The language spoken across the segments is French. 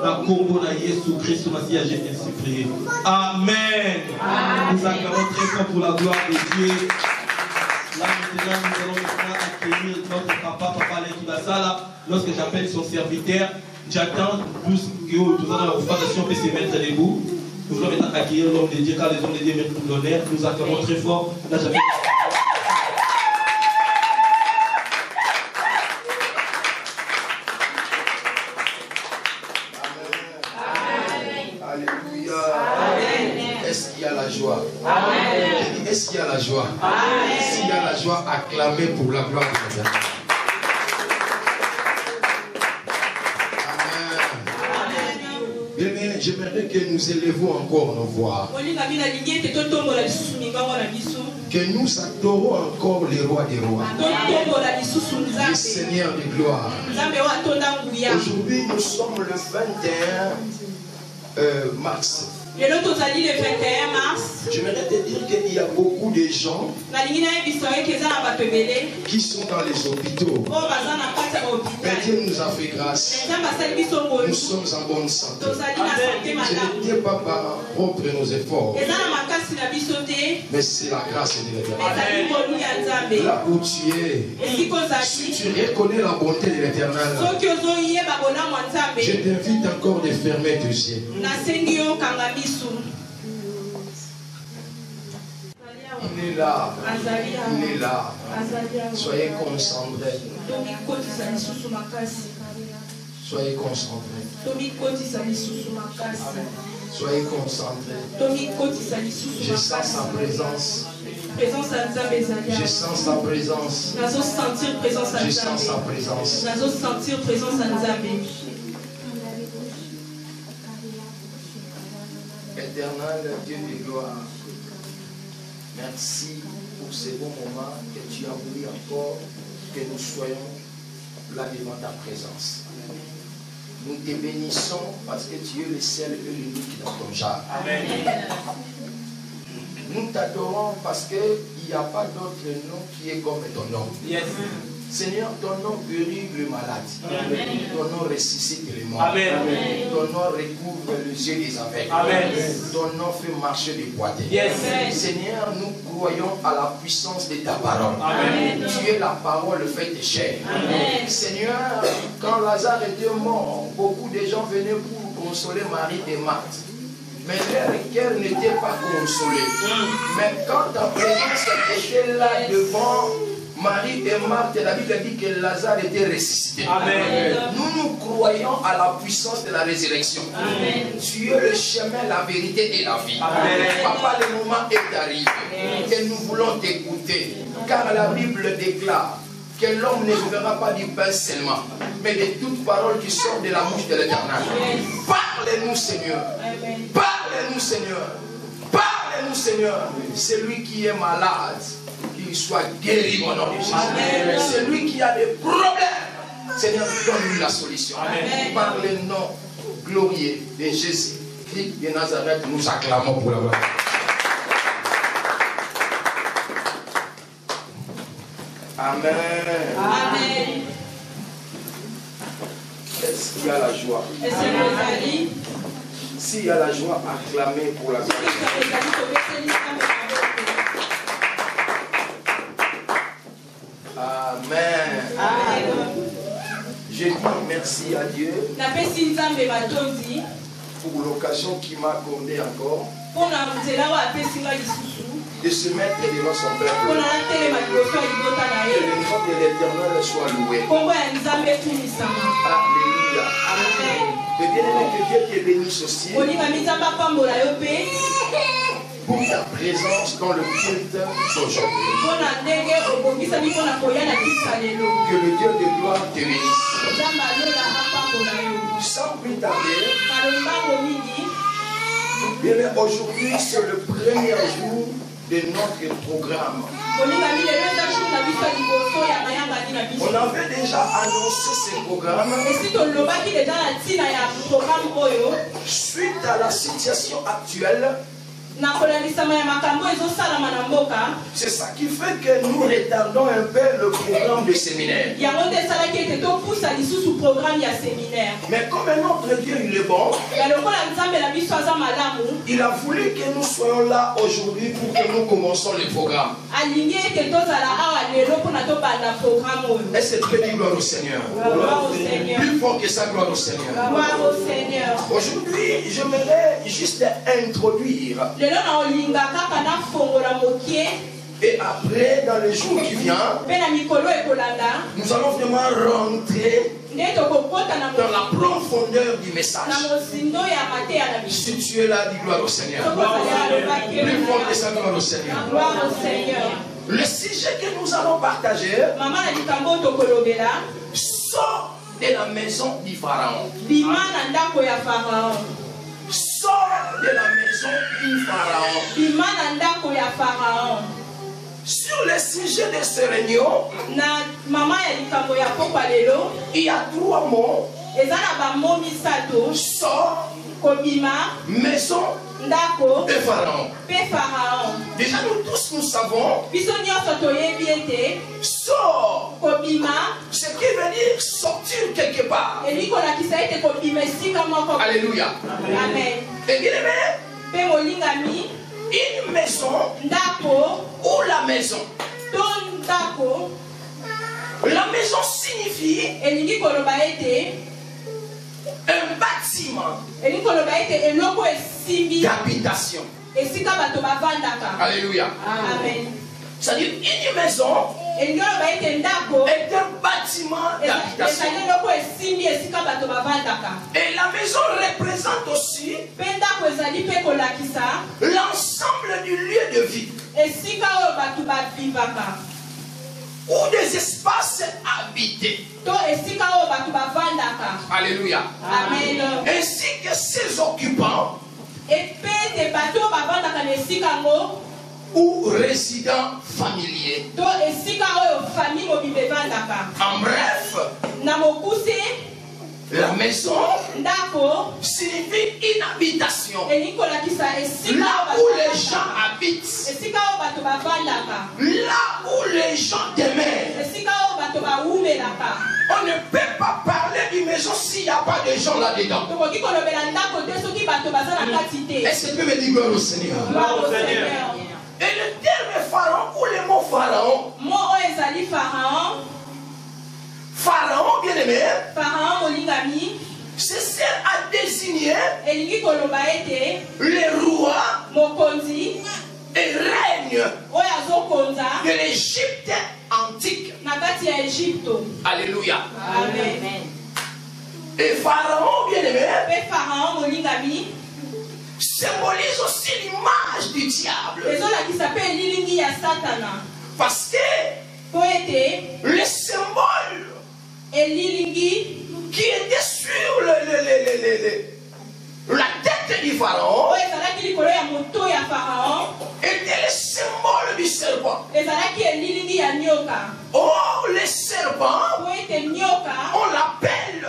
dans le combo de Jésus Christ, j'ai ainsi prié. Amen. Nous acclamons très fort pour la gloire de Dieu. Là maintenant, nous allons maintenant accueillir notre papa Alain Kibasala. Lorsque j'appelle son serviteur, j'attends que nous allons faire si on peut se mettre debout. Nous voulons maintenant accueillir l'homme de Dieu, car les hommes de Dieu méritent l'honneur. Nous acclamons très fort. Là, j'appelle. Est-ce qu'il y a la joie? Amen. Est-ce qu'il y a la joie? Amen. S'il y a la joie, acclamez pour la gloire de Dieu. Amen. Bien, j'aimerais que nous élevons encore nos voix. Que nous adorons encore les rois des rois, le Seigneur de gloire. Aujourd'hui, nous sommes le 21 mars. Le 21 mars. J'aimerais te dire qu'il y a beaucoup de gens qui sont dans les hôpitaux. Mais Dieu nous a fait grâce. Nous sommes en bonne santé. Ce n'était pas par propre nos efforts, mais c'est la grâce de l'Éternel. Là où tu es, si tu reconnais la bonté de l'Éternel, je t'invite encore de fermer tes yeux. Il est là. Il est là. Soyez concentrés. Soyez concentrés. Soyez concentrés. Je sens sa présence. Je sens sa présence. Je sens sa présence. Éternel Dieu de gloire, merci pour ces bons moments que tu as voulu encore que nous soyons là devant ta présence. Nous te bénissons parce que tu es le seul et l'unique dans ton genre. Amen. Nous t'adorons parce qu'il n'y a pas d'autre nom qui est comme ton nom. Yes. Seigneur, ton nom guérit le malade. Amen. Ton nom ressuscite les morts. Amen. Ton nom recouvre les yeux des aveugles. Amen. Ton nom fait marcher les boiteux. Yes. Seigneur, nous croyons à la puissance de ta parole. Amen. Tu es la parole faite chair. Amen. Seigneur, quand Lazare était mort, beaucoup de gens venaient pour consoler Marie et Marthe. Mais leur cœur n'était pas consolé. Mais quand ta présence était là devant Marie et Marthe, la Bible dit que Lazare était ressuscité. Amen. Nous, nous croyons à la puissance de la résurrection. Amen. Tu es le chemin, la vérité et la vie. Amen. Papa, le moment est arrivé. Et nous voulons t'écouter. Car la Bible déclare que l'homme ne vivra pas du pain seulement, mais de toute parole qui sort de la bouche de l'Éternel. Parle-nous, Seigneur. Parle-nous, Seigneur. Parle-nous, Seigneur. Celui qui est malade, qu'il soit guéri au nom de Jésus. Amen. Celui qui a des problèmes, Seigneur, donne-lui la solution. Amen. Par le nom glorieux de Jésus-Christ de Nazareth, nous acclamons pour la gloire. Amen. Amen. Est-ce qu'il y a la joie? S'il y a la joie, acclamez pour la gloire. Amen. Amen. Je dis merci à Dieu pour l'occasion qu'il m'a accordée encore de se mettre devant son peuple. Que le nom de l'Éternel soit loué. Alléluia. Le bien-aimé, que Dieu te bénisse aussi pour ta présence dans le culte d'aujourd'hui. Que le Dieu de gloire te bénisse. Sans plus tarder, aujourd'hui c'est le premier jour de notre programme. On avait déjà annoncé ce programme suite à la situation actuelle. C'est ça qui fait que nous retardons un peu le programme de séminaire. sous programme ya séminaire. Mais comme notre Dieu il est bon, il a voulu que nous soyons là aujourd'hui pour que nous commençons le programme. Est-ce que tu peux dire gloire au Seigneur? Plus fort que ça, gloire au Seigneur. Aujourd'hui, j'aimerais juste introduire. Et après, dans les jours qui viennent, nous allons vraiment rentrer dans la profondeur du message. Si tu es là, dis gloire au Seigneur. Plus fort que ça, gloire au Seigneur. Le sujet que nous allons partager sort de la maison du Pharaon. Sort de la maison du Pharaon. Sur le sujet de ce réunion, il y a 3 mots. Sort, maison et Pharaon. Déjà nous tous nous savons. Sort, ce qui veut dire sortir quelque part. Alléluia. Amen. Et bien aimé, une maison ou la maison. La maison signifie un bâtiment d'habitation. Alléluia. Amen. C'est-à-dire une maison est un bâtiment d'habitation. Et la maison représente aussi l'ensemble du lieu de vie ou des espaces habités. Alléluia. Amen. Ainsi que ses occupants ou résidents familiers. En bref, la maison signifie une habitation. Là où les gens habitent. Là où les gens demeurent. On ne peut pas parler d'une maison s'il n'y a pas de gens là-dedans. Est-ce que tu peux me dire gloire au Seigneur? Et le terme pharaon ou le mot pharaon. Pharaon, bien aimé, c'est sert à désigner les rois et règne de l'Égypte antique. Alléluia. Amen. Et Pharaon, bien aimé, symbolise aussi l'image du diable. Parce que le symbole qui était sur la tête du Pharaon était le symbole du serpent. Or, le serpent, on l'appelle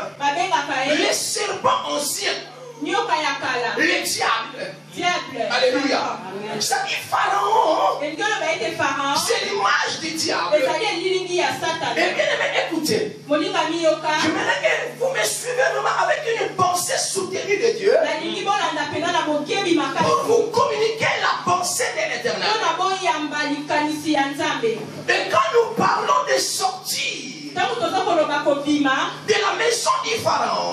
le serpent ancien. Le diable. Alléluia. C'est-à-dire Pharaon, c'est l'image du diable. Et bien aimé, écoutez, j'aimerais que vous me suivez avec une pensée soutenue de Dieu pour vous communiquer la pensée de l'Éternel. Et quand nous parlons de sortir de la maison du Pharaon,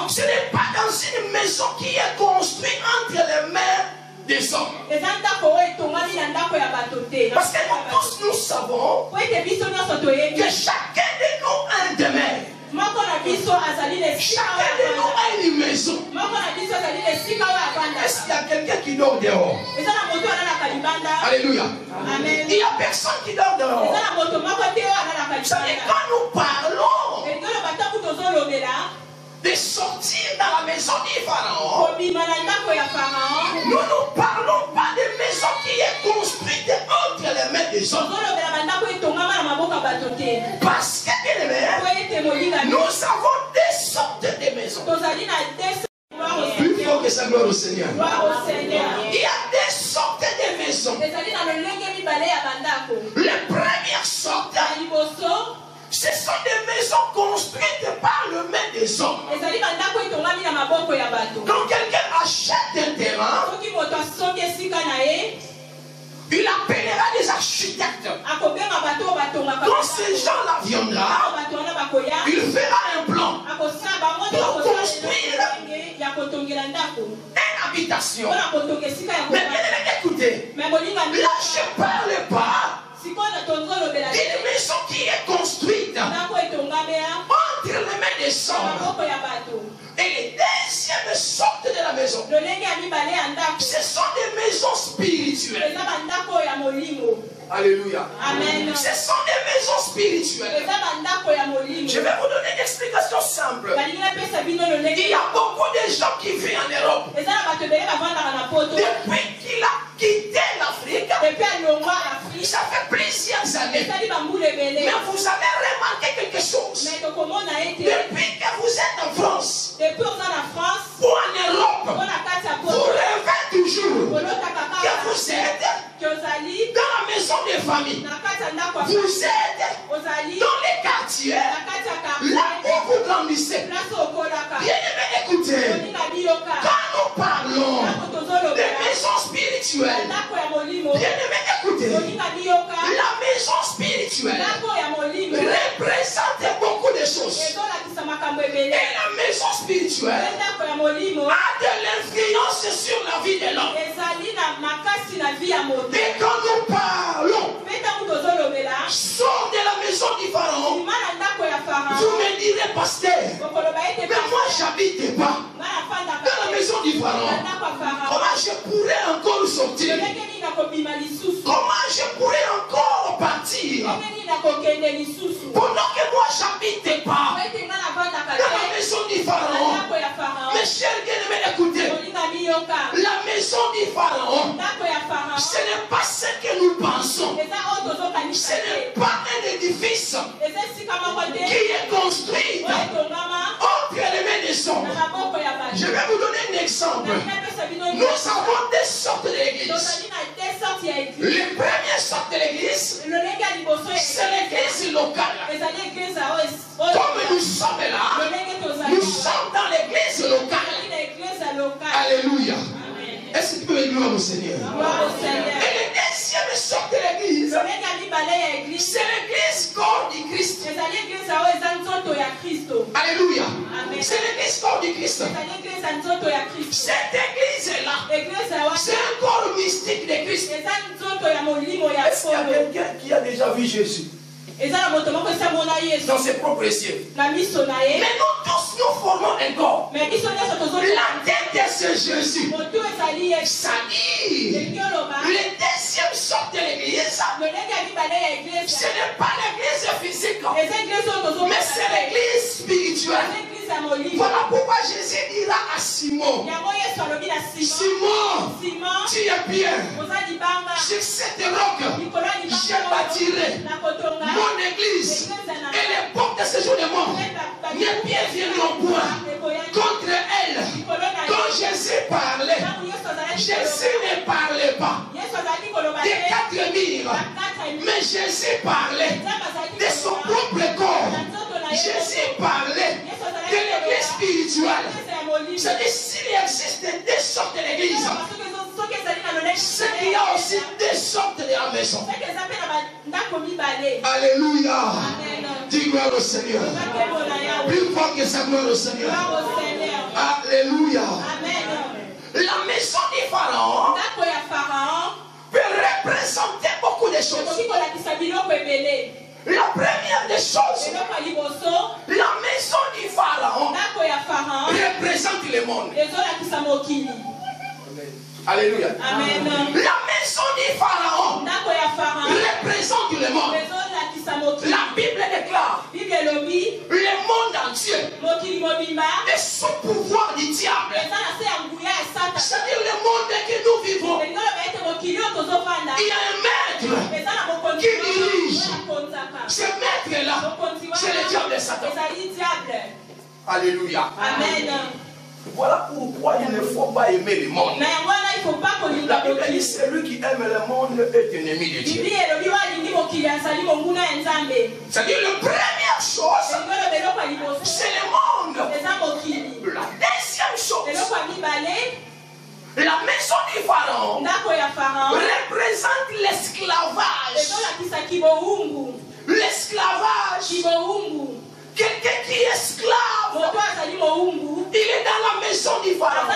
ce n'est pas dans une maison qui est construite entre les mains des hommes. Parce que nous tous nous savons que chacun de nous a un demeure. Chacun de nous a une maison. Est-ce qu'il y a quelqu'un qui dort dehors? Alléluia. Amen. Il n'y a personne qui dort dehors. Ça veut dire quand nous parlons de sortir dans la maison du Pharaon, nous ne parlons pas de maison qui est construite entre les mains des hommes. Parce que nous avons des sortes de maisons. Plus fort que sa gloire au Seigneur. Il y a des sortes de maisons. Les premières sortes, Ce sont des maisons construites par le main des hommes. Quand quelqu'un achète un terrain, il appellera des architectes. Quand ces gens-là viendront, il fera un plan pour construire une habitation. Mais écoutez, là je ne parle pas d'une maison qui est construite entre les mains des hommes. Et les deuxièmes sortent de la maison. Ce sont des maisons spirituelles. Alléluia. Amen. Ce sont des maisons spirituelles. Je vais vous donner une explication simple. Il y a beaucoup de gens qui vivent en Europe. Depuis qu'il a quitté l'Afrique, ça fait plusieurs années. Mais vous avez remarqué quelque chose. Depuis que vous êtes en France, ou en Europe, vous rêvez toujours que vous êtes dans la maison des familles. Vous êtes dans les quartiers, là où vous grandissez. Bien aimé, écoutez, quand nous parlons des maisons spirituelles, bien aimé, écoutez, la maison spirituelle représente beaucoup de choses. Et la maison spirituelle a de l'influence sur la vie de l'homme. Et quand nous parlons, sors de la maison du pharaon, vous me direz, pasteur, mais moi j'habite pas dans la maison du pharaon. Comment je pourrais encore sortir? Comment je pourrais encore partir? Pendant que moi j'habite pas dans la maison du pharaon. Mes chers bien-aimés, écoutez, la maison du pharaon, ce n'est pas ce que nous pensons. Ce n'est pas un édifice qui est construit entre les mains des hommes. Je vais vous donner un exemple. Nous avons des sortes d'églises. Les premières sortes de l'église, c'est l'église locale. Comme nous sommes là, nous sommes dans l'église locale. Alléluia. Est-ce que tu peux me gloire au Seigneur? Et le deuxième sorte de l'église, c'est l'église corps du Christ. Alléluia. C'est l'église corps du Christ. Cette église-là, c'est un corps mystique de Christ. Est-ce qu'il y a quelqu'un qui a déjà vu Jésus dans ses propres yeux? Mais nous tous, nous formons un corps. La tête, c'est Jésus. C'est-à-dire, le deuxième sorte de l'église, ce n'est pas l'église physique, mais c'est l'église spirituelle. Voilà pourquoi Jésus dira à Simon, Simon, tu es bien. Sur cette roque, je bâtirai mon église. Et les portes de ce jour de mort ne viendront point contre elle. Quand Jésus parlait, Jésus ne parlait pas des 4 murs, mais Jésus parlait de son propre corps. Jésus parlait de l'église spirituelle. C'est-à-dire, s'il existe deux sortes de l'église, c'est qu'il y a aussi deux sortes de la maison. Alléluia. Dis gloire au Seigneur. Plus fort que sa gloire au Seigneur. Alléluia. La maison du pharaon peut représenter beaucoup de choses. La première des choses, la maison du pharaon représente le monde. Alléluia. Amen. La maison du pharaon représente le monde. La Bible déclare le monde entier est sous pouvoir du diable. C'est-à-dire le monde que nous vivons. Il y a un maître qui dirige. Ce maître-là, c'est le diable de Satan. Alléluia. Amen. Voilà pourquoi il ne faut pas aimer le monde. La Bible dit celui qui aime le monde est ennemi de Dieu. C'est-à-dire la première chose, c'est le monde. La deuxième chose, la maison du pharaon représente l'esclavage. L'esclavage. Quelqu'un qui est esclave, il est dans la maison du pharaon.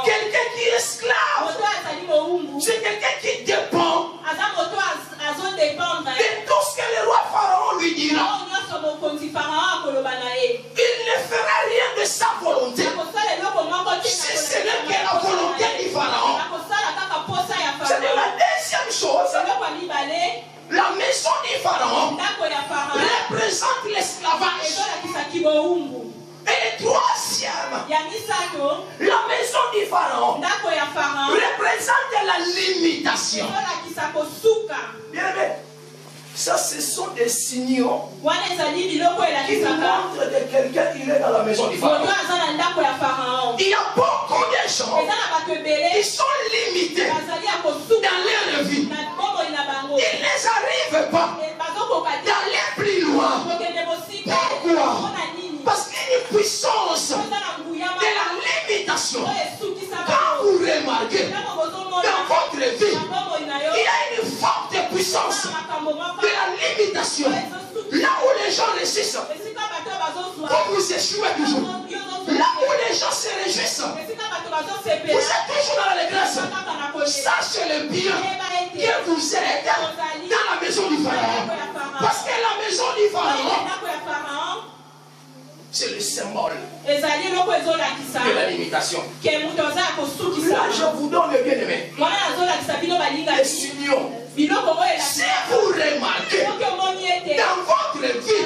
Quelqu'un qui est esclave, c'est quelqu'un qui dépend de tout ce que le roi pharaon lui dira. Il ne fera rien de sa volonté. Si ce n'est que la volonté du pharaon. C'est la deuxième chose. La maison du pharaon représente l'esclavage. Et le troisième, la maison du pharaon représente la limitation. Bien aimé, ça ce sont des signaux qui nous montrent que quelqu'un il est dans la maison du pharaon. Il y a beaucoup de gens qui sont limités dans leur vie. Ils ne arrivent pas d'aller plus loin. Pourquoi? Parce qu'il y a une puissance de la limitation. Quand vous remarquez dans votre vie, il y a une forte puissance de la limitation. Là où les gens réussissent, quand vous échouez toujours, là où les gens se réjouissent, vous êtes toujours dans l'allégresse. Sachez-le bien que vous êtes dans la maison du pharaon. Parce que la maison du pharaon, c'est le symbole de la limitation. Là, je vous donne le bien-aimé. Les signaux. Si vous remarquez dans votre vie,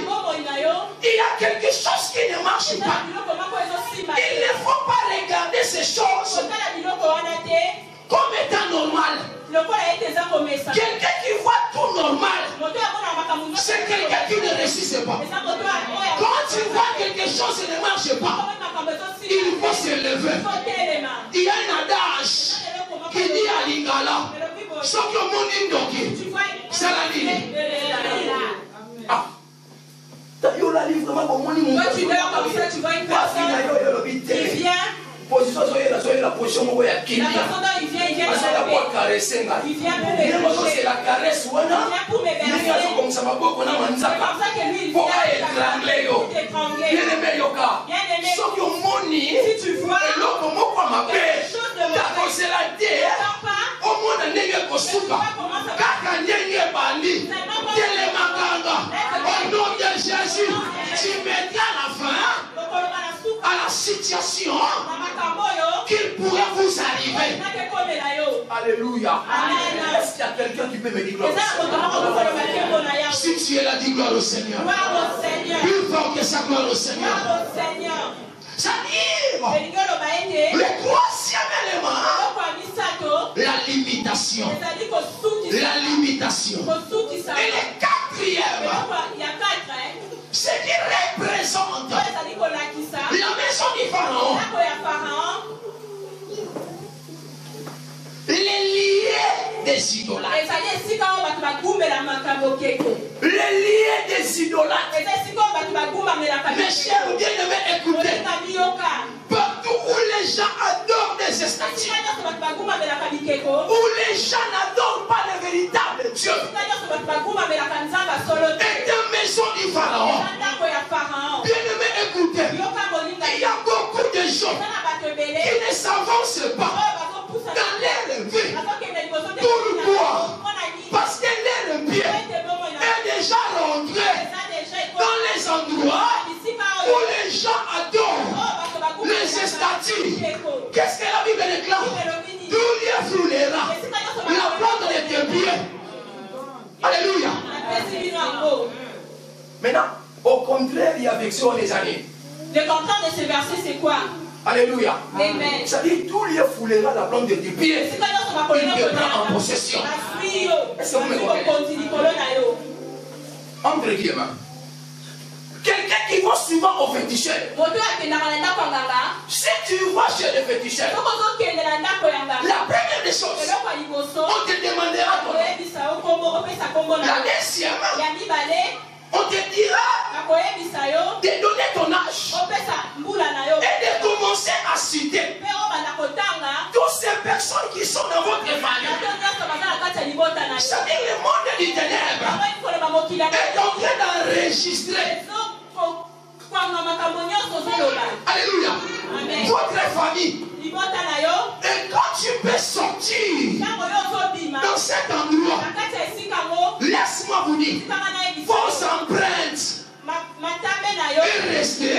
il y a quelque chose qui ne marche pas. Il ne faut pas regarder ces choses comme étant normal. Quelqu'un qui voit tout normal, c'est quelqu'un qui ne réussit pas. Quand tu vois quelque chose qui ne marche pas, il faut se lever. Il y a un adage qui dit à Lingala, ce que mon indoki, c'est la ligne. Ah. Toi, tu dors comme ça, tu vois une personne qui vient. La façon dont il vient, il vient pour me verser. C'est comme ça que lui, il vient t'étrangler. Si tu vois quelque chose de mauvais, au nom de Jésus, tu mettras la fin à la situation qu'il pourrait vous arriver. Alléluia. Est-ce qu'il y a quelqu'un qui peut me dire gloire au Seigneur? Si tu es là, dis gloire au Seigneur. Plus fort que sa gloire au Seigneur. C'est-à-dire, le troisième élément, la limitation. La limitation. Et le quatrième, ce qui représente la maison du pharaon, les liens des idolâtres. Les liens des idolâtres. Mes chers bien-aimés, écoutez. Partout où les gens adorent des statues, où les gens n'adorent pas le véritable Dieu, et dans la maison du pharaon, bien-aimés, écoutez. Il y a beaucoup de gens qui ne s'avancent pas dans leur vie. Pourquoi? Parce que leur pied est déjà rentré dans les endroits où les gens adorent les statues. Qu'est-ce que la Bible déclare? Tout lieu foulera la plante de tes pieds. Alléluia. Maintenant, au contraire, il y a affection les années. Le contraire de ce verset, c'est quoi? Alléluia. Amen. Ça dit tout lieu foulera la plante de tes pieds. Il te prend en possession. Est-ce que vous me comprenez? Entre guillemets. Quelqu'un qui va vont souvent au féticheur. Si tu vas chez le féticheur, la première des choses, on te demandera ton nom. La deuxième, on te dira de donner ton âge et de commencer à citer toutes ces personnes qui sont dans votre famille. C'est-à-dire le monde du ténèbre est en train d'enregistrer. Alléluia. Amen. Votre famille. Et quand tu peux sortir dans cet endroit, laisse-moi vous dire, vos empreintes et rester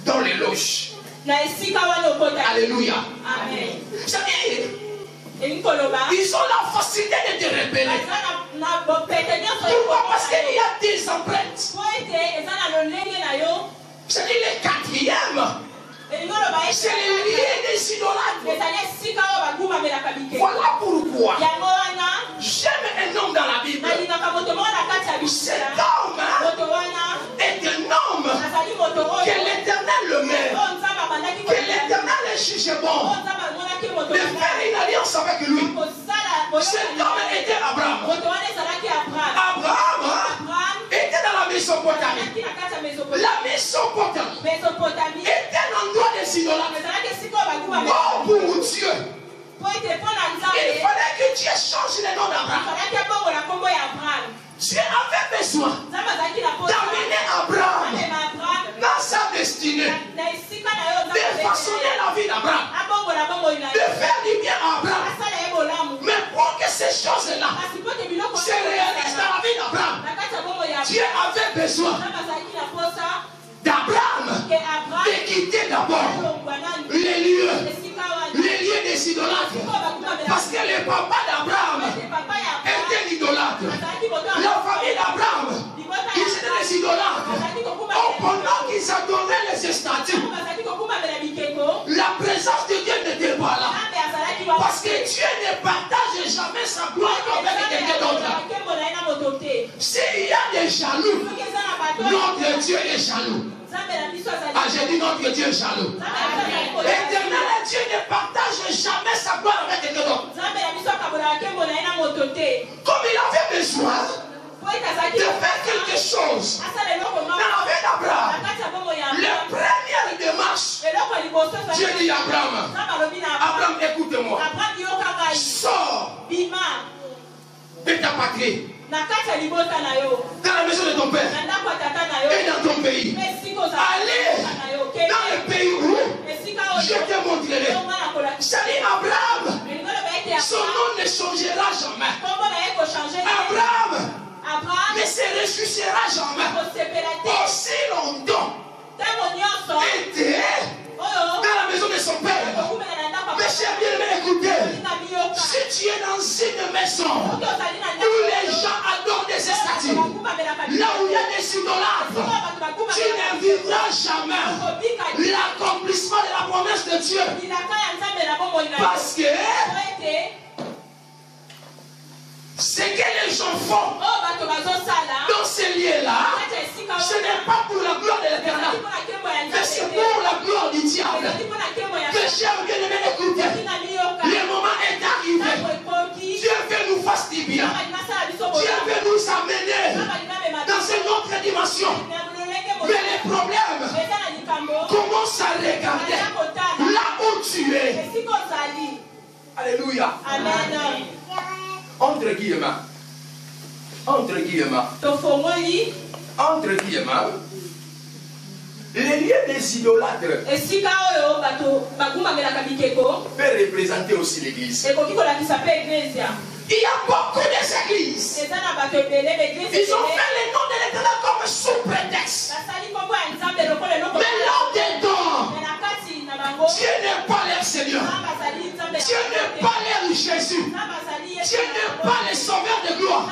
dans les loges. Alléluia. Amen. Ils ont la facilité de te repérer. Pourquoi? Parce qu'il y a des empreintes. C'est le quatrième. C'est le lien des idolâtres. Voilà pourquoi j'aime un homme dans la Bible. Cet homme est un homme que l'Éternel le met. Que l'Éternel le juge bon. De faire une alliance avec lui. Cet homme était Abraham. Abraham était dans la Mésopotamie. La Mésopotamie est un endroit des idolâtres. Oh pour Dieu. Il fallait que Dieu change le nom d'Abraham. Dieu avait besoin d'amener Abraham dans sa destinée, de façonner la vie d'Abraham, de faire du bien à Abraham. Mais pour que ces choses-là se réalisent dans la vie d'Abraham, Dieu avait besoin d'Abraham de quitter d'abord les lieux des idolâtres. Parce que le papa d'Abraham était l'idolâtre. La famille d'Abraham, ils étaient les idolâtres. Pendant qu'ils adoraient les statues, la présence de Dieu n'était pas là. Parce que Dieu ne partage jamais sa gloire avec quelqu'un d'autre. S'il y a des jaloux, notre Dieu est jaloux. Ah, j'ai dit notre Dieu est jaloux. L'éternel Dieu ne partage jamais sa gloire avec quelqu'un d'autre. Comme il avait besoin de faire quelque chose dans la vie d'Abraham, la première démarche, Dieu dit à Abraham, Abraham, écoute-moi, sors de ta patrie, dans la maison de ton père et dans ton pays. Allez dans le pays où je te montrerai. C'est-à-dire Abraham, son nom ne changera jamais. Abraham ne se ressuscitera jamais. Aussi longtemps était dans la maison de son père. Mes chers bien-aimés, écoutez, si tu es dans une maison où les gens adorent des statues, là où il y a des idolâtres, tu ne vivras jamais l'accomplissement de la promesse de Dieu. Parce que ce que les gens font dans ces lieux-là, ce n'est pas pour la gloire de l'Éternel, mais c'est pour la gloire du diable. Mes chers bien-aimés, écoutez, le moment est arrivé. Dieu veut nous faire du bien. Dieu veut nous amener dans une autre dimension. Mais les problèmes commencent à regarder là où tu es. Alléluia. Amen. Entre guillemets, les lieux des idolâtres peut représenter aussi l'église. Il y a beaucoup d'églises. Ils ont fait le nom de l'Éternel comme sous prétexte. Mais là-dedans, Dieu n'est pas leur Seigneur. Dieu n'est pas leur Jésus. Dieu n'est pas le sauveur de gloire.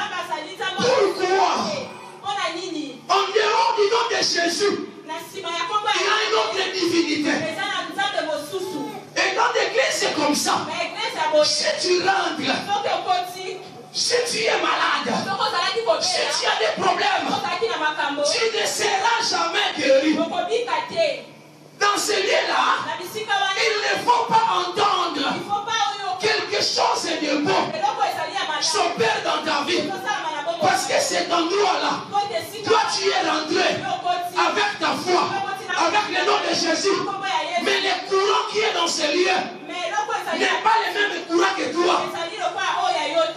Pourquoi? En dehors du nom de Jésus, il y a une autre divinité. Et dans l'église, c'est comme ça. Si tu rentres, si tu es malade, si tu as des problèmes, de Jésus. Mais le courant qui est dans ce lieu n'est pas le même courant que toi.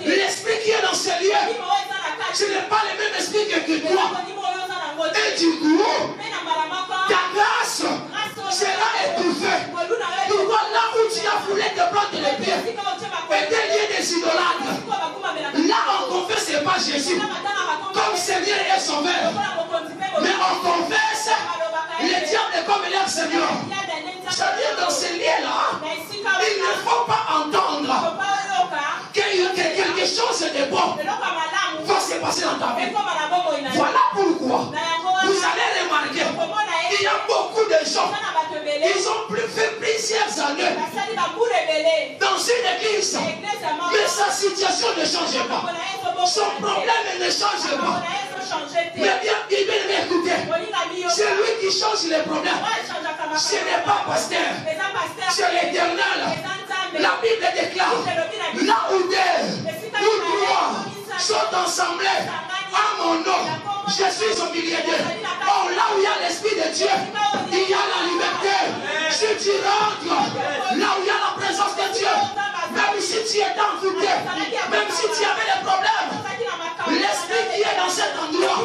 L'esprit qui est dans ce lieu, ce n'est pas le même esprit que toi. Et du coup, ta grâce sera étouffée. Tu vois là où tu as foulé tes plantes de pied et des liens des idolâtres. Là on confesse c'est pas Jésus comme Seigneur et Sauveur. Mais on confesse le diable est comme leur Seigneur. C'est-à-dire dans ce lien-là, il ne faut pas entendre que quelque chose de bon va se passer dans ta vie. Voilà pourquoi vous allez remarquer il y a beaucoup de gens, ils ont fait plusieurs années dans une église, mais sa situation ne change pas, son problème ne change pas. Mais bien, il vient m'écouter. C'est lui qui change les problèmes. Ce n'est pas pasteur, c'est l'Éternel. La Bible déclare là où deux ou trois sont ensemblés à mon nom, je suis au milieu d'eux. Oh, là où il y a l'Esprit de Dieu, il y a la liberté. Si tu rentres là où il y a la présence de Dieu, même si tu es envoûté, même si tu avais des problèmes, l'Esprit qui est dans cet endroit,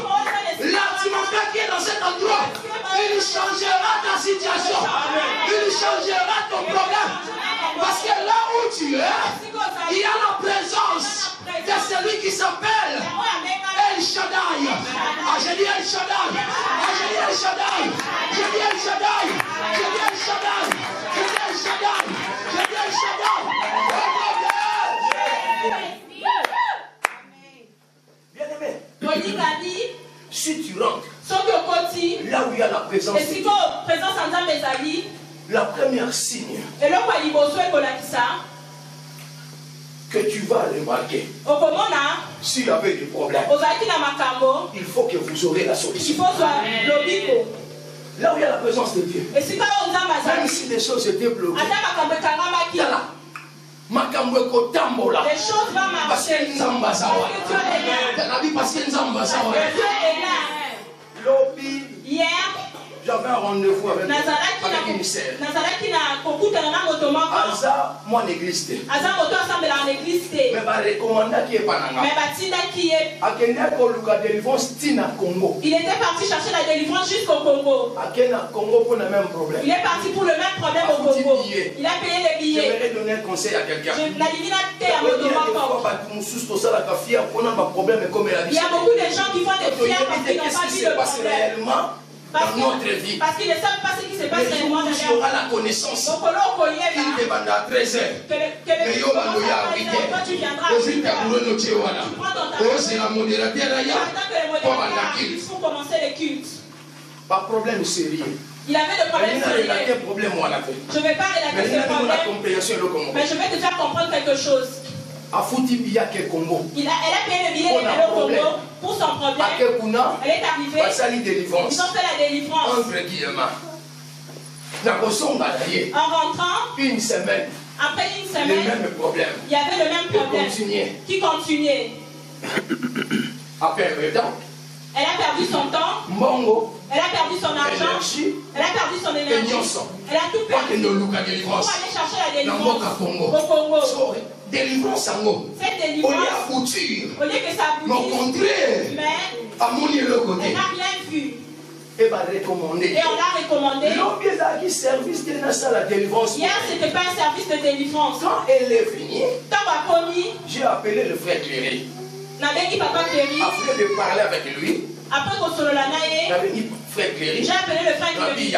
l'atmosphère qui est dans cet endroit, il changera ta situation, il changera ton problème. Parce que là où tu es, il y a la présence de celui qui s'appelle El Shaddai. Ah, j'ai dit El Shaddai. Ah, j'ai dit El Shaddai. J'ai dit El Shaddai. J'ai dit El Shaddai. J'ai dit El Shaddai. J'ai dit El Shaddai. Bien aimé. Si tu rentres là où il y a la présence de Dieu, la première signe que tu vas remarquer, s'il y avait des problèmes, il faut que vous aurez la solution. Là où il y a la présence de Dieu, même si les choses étaient bloquées, les choses vont marcher. Hier, j'avais un rendez-vous avec une sœur. Moi, l'église. Mais je recommande qui est pas. Il était parti chercher la délivrance jusqu'au Congo. Il est parti pour le même problème au Congo. Il a payé les billets. J'aimerais donner un conseil à quelqu'un. Il y a beaucoup de gens qui font des prières parce qu'ils n'ont pas vu le problème. Dans notre vie. Parce qu'ils ne savent pas ce qui se passe réellement dans leur vie. Tu auras la connaissance. Il te demandera à 13h. Mais tu viendras. Tu prends ton temps. Il faut commencer les cultes. Pas problème sérieux. Il avait des problèmes sérieux. Je ne vais pas relater ce problème. Mais je vais te faire comprendre quelque chose. Elle a payé le billet au Congo pour son problème. Elle est arrivée. Ils ont fait la délivrance. En rentrant, une semaine, après une semaine, le même problème. Il y avait le même problème qui continuait. Après un temps, elle a perdu son temps. Elle a perdu son argent. Elle a perdu son énergie. Elle a tout perdu pour aller chercher la délivrance au Congo. Délivrance en haut. Cette délivrance, au lieu que ça aboutisse, mais elle n'a rien vu. Et on l'a recommandé. Hier, c'était pas un service de délivrance. Quand elle est venue, j'ai appelé le frère Cléry. Après de parler avec lui, j'ai appelé le frère Cléry.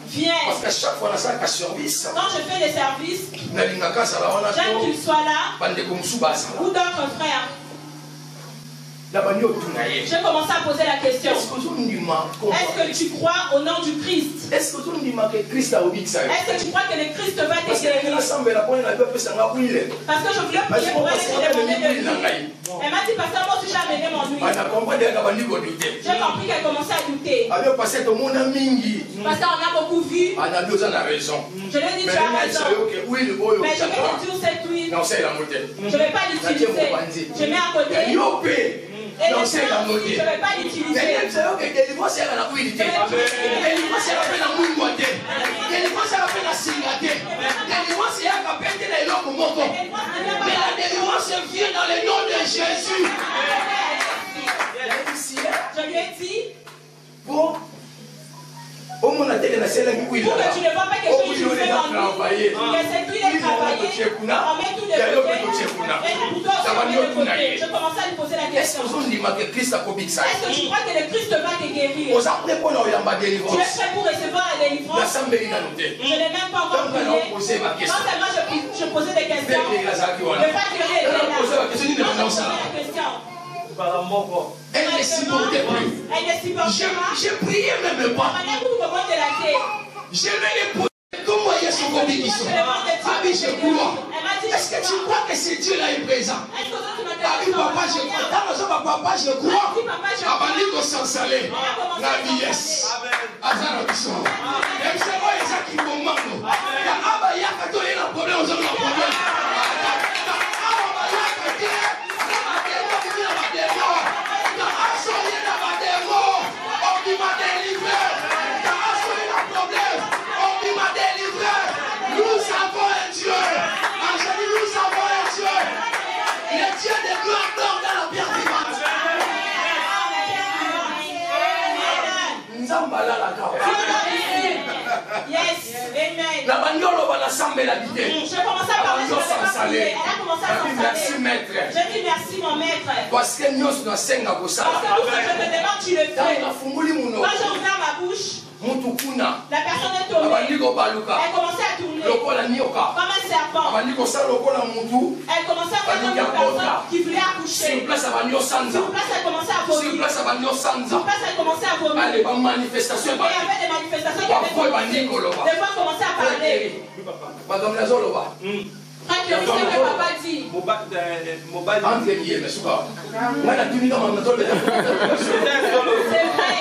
Viens. Parce qu'à chaque fois, service, quand je fais des services, j'aime qu'il soit là ou d'autres frères. J'ai commencé à poser la question. Est-ce que tu crois au nom du Christ? Est-ce que tu crois que le Christ va te guérir? Parce que je voulais prier pour elle et j'ai demandé de l'huile. Elle m'a dit, pasteur, moi aussi j'ai amené mon huile. J'ai compris qu'elle commençait à douter. Pasteur, on a beaucoup vu. Je lui ai dit, tu as raison. Mais je vais réduire cette huile. Je ne vais pas l'utiliser. Je mets à côté. danser dans nos je ne vais pas l'utiliser. Délivrance est la fluidité. Délivrance est la mouimoité. Délivrance est la singate. Délivrance est la pété de l'homme moko. Mais la délivrance vient dans le nom de Jésus. Je lui ai dit. Bon. Pour que tu ne vois pas quelque chose qui fait en lui, que cette huile est travaillée, on met tout de côté, et le couteau se met de côté. Je commençais à lui poser la question. Est-ce que tu crois que le Christ va te guérir? Tu es prêt pour recevoir la délivrance? Je n'ai même pas encore prié. Non seulement je posais des questions, le facteur était là. Non, je posais la question. Elle ne supportait plus. J'ai prié même pas. Je lui ai posé comment il y a son compétition. Abi, je crois. Est-ce que tu crois que ce Dieu-là est présent? Abi, papa, je crois. Papa, je crois. Abandi ko s'installer. La vie, yes. Azara biso. Même c'est moi, les gens qui m'ont manqué. Aba, il y a un problème, on a un problème. Nous avons un Dieu. Angélie, nous avons un Dieu. Le Dieu de gloire dort dans la pierre vivante. Nous avons la Yes, amen. La bagnole va l'assembler l'habiter. Je commençais à parler, je ne vais pas prier. Elle a commencé à s'installer. Merci maître. Je dis merci mon maître. Parce que nous sommes dans 5 ans. Parce que je te demande, tu le fais. Quand j'ai ouvert ma bouche, la personne est tombée. Elle commençait à tourner. Comme un serpent. Elle commençait à faire comme une personne qui voulait accoucher. Sur place, elle commençait à vomir. Sur place, elle commençait à vomir. Et il y avait des manifestations qui avaient des fois, elle commençait à parler. Quand tu dis ce que papa dit. C'est vrai.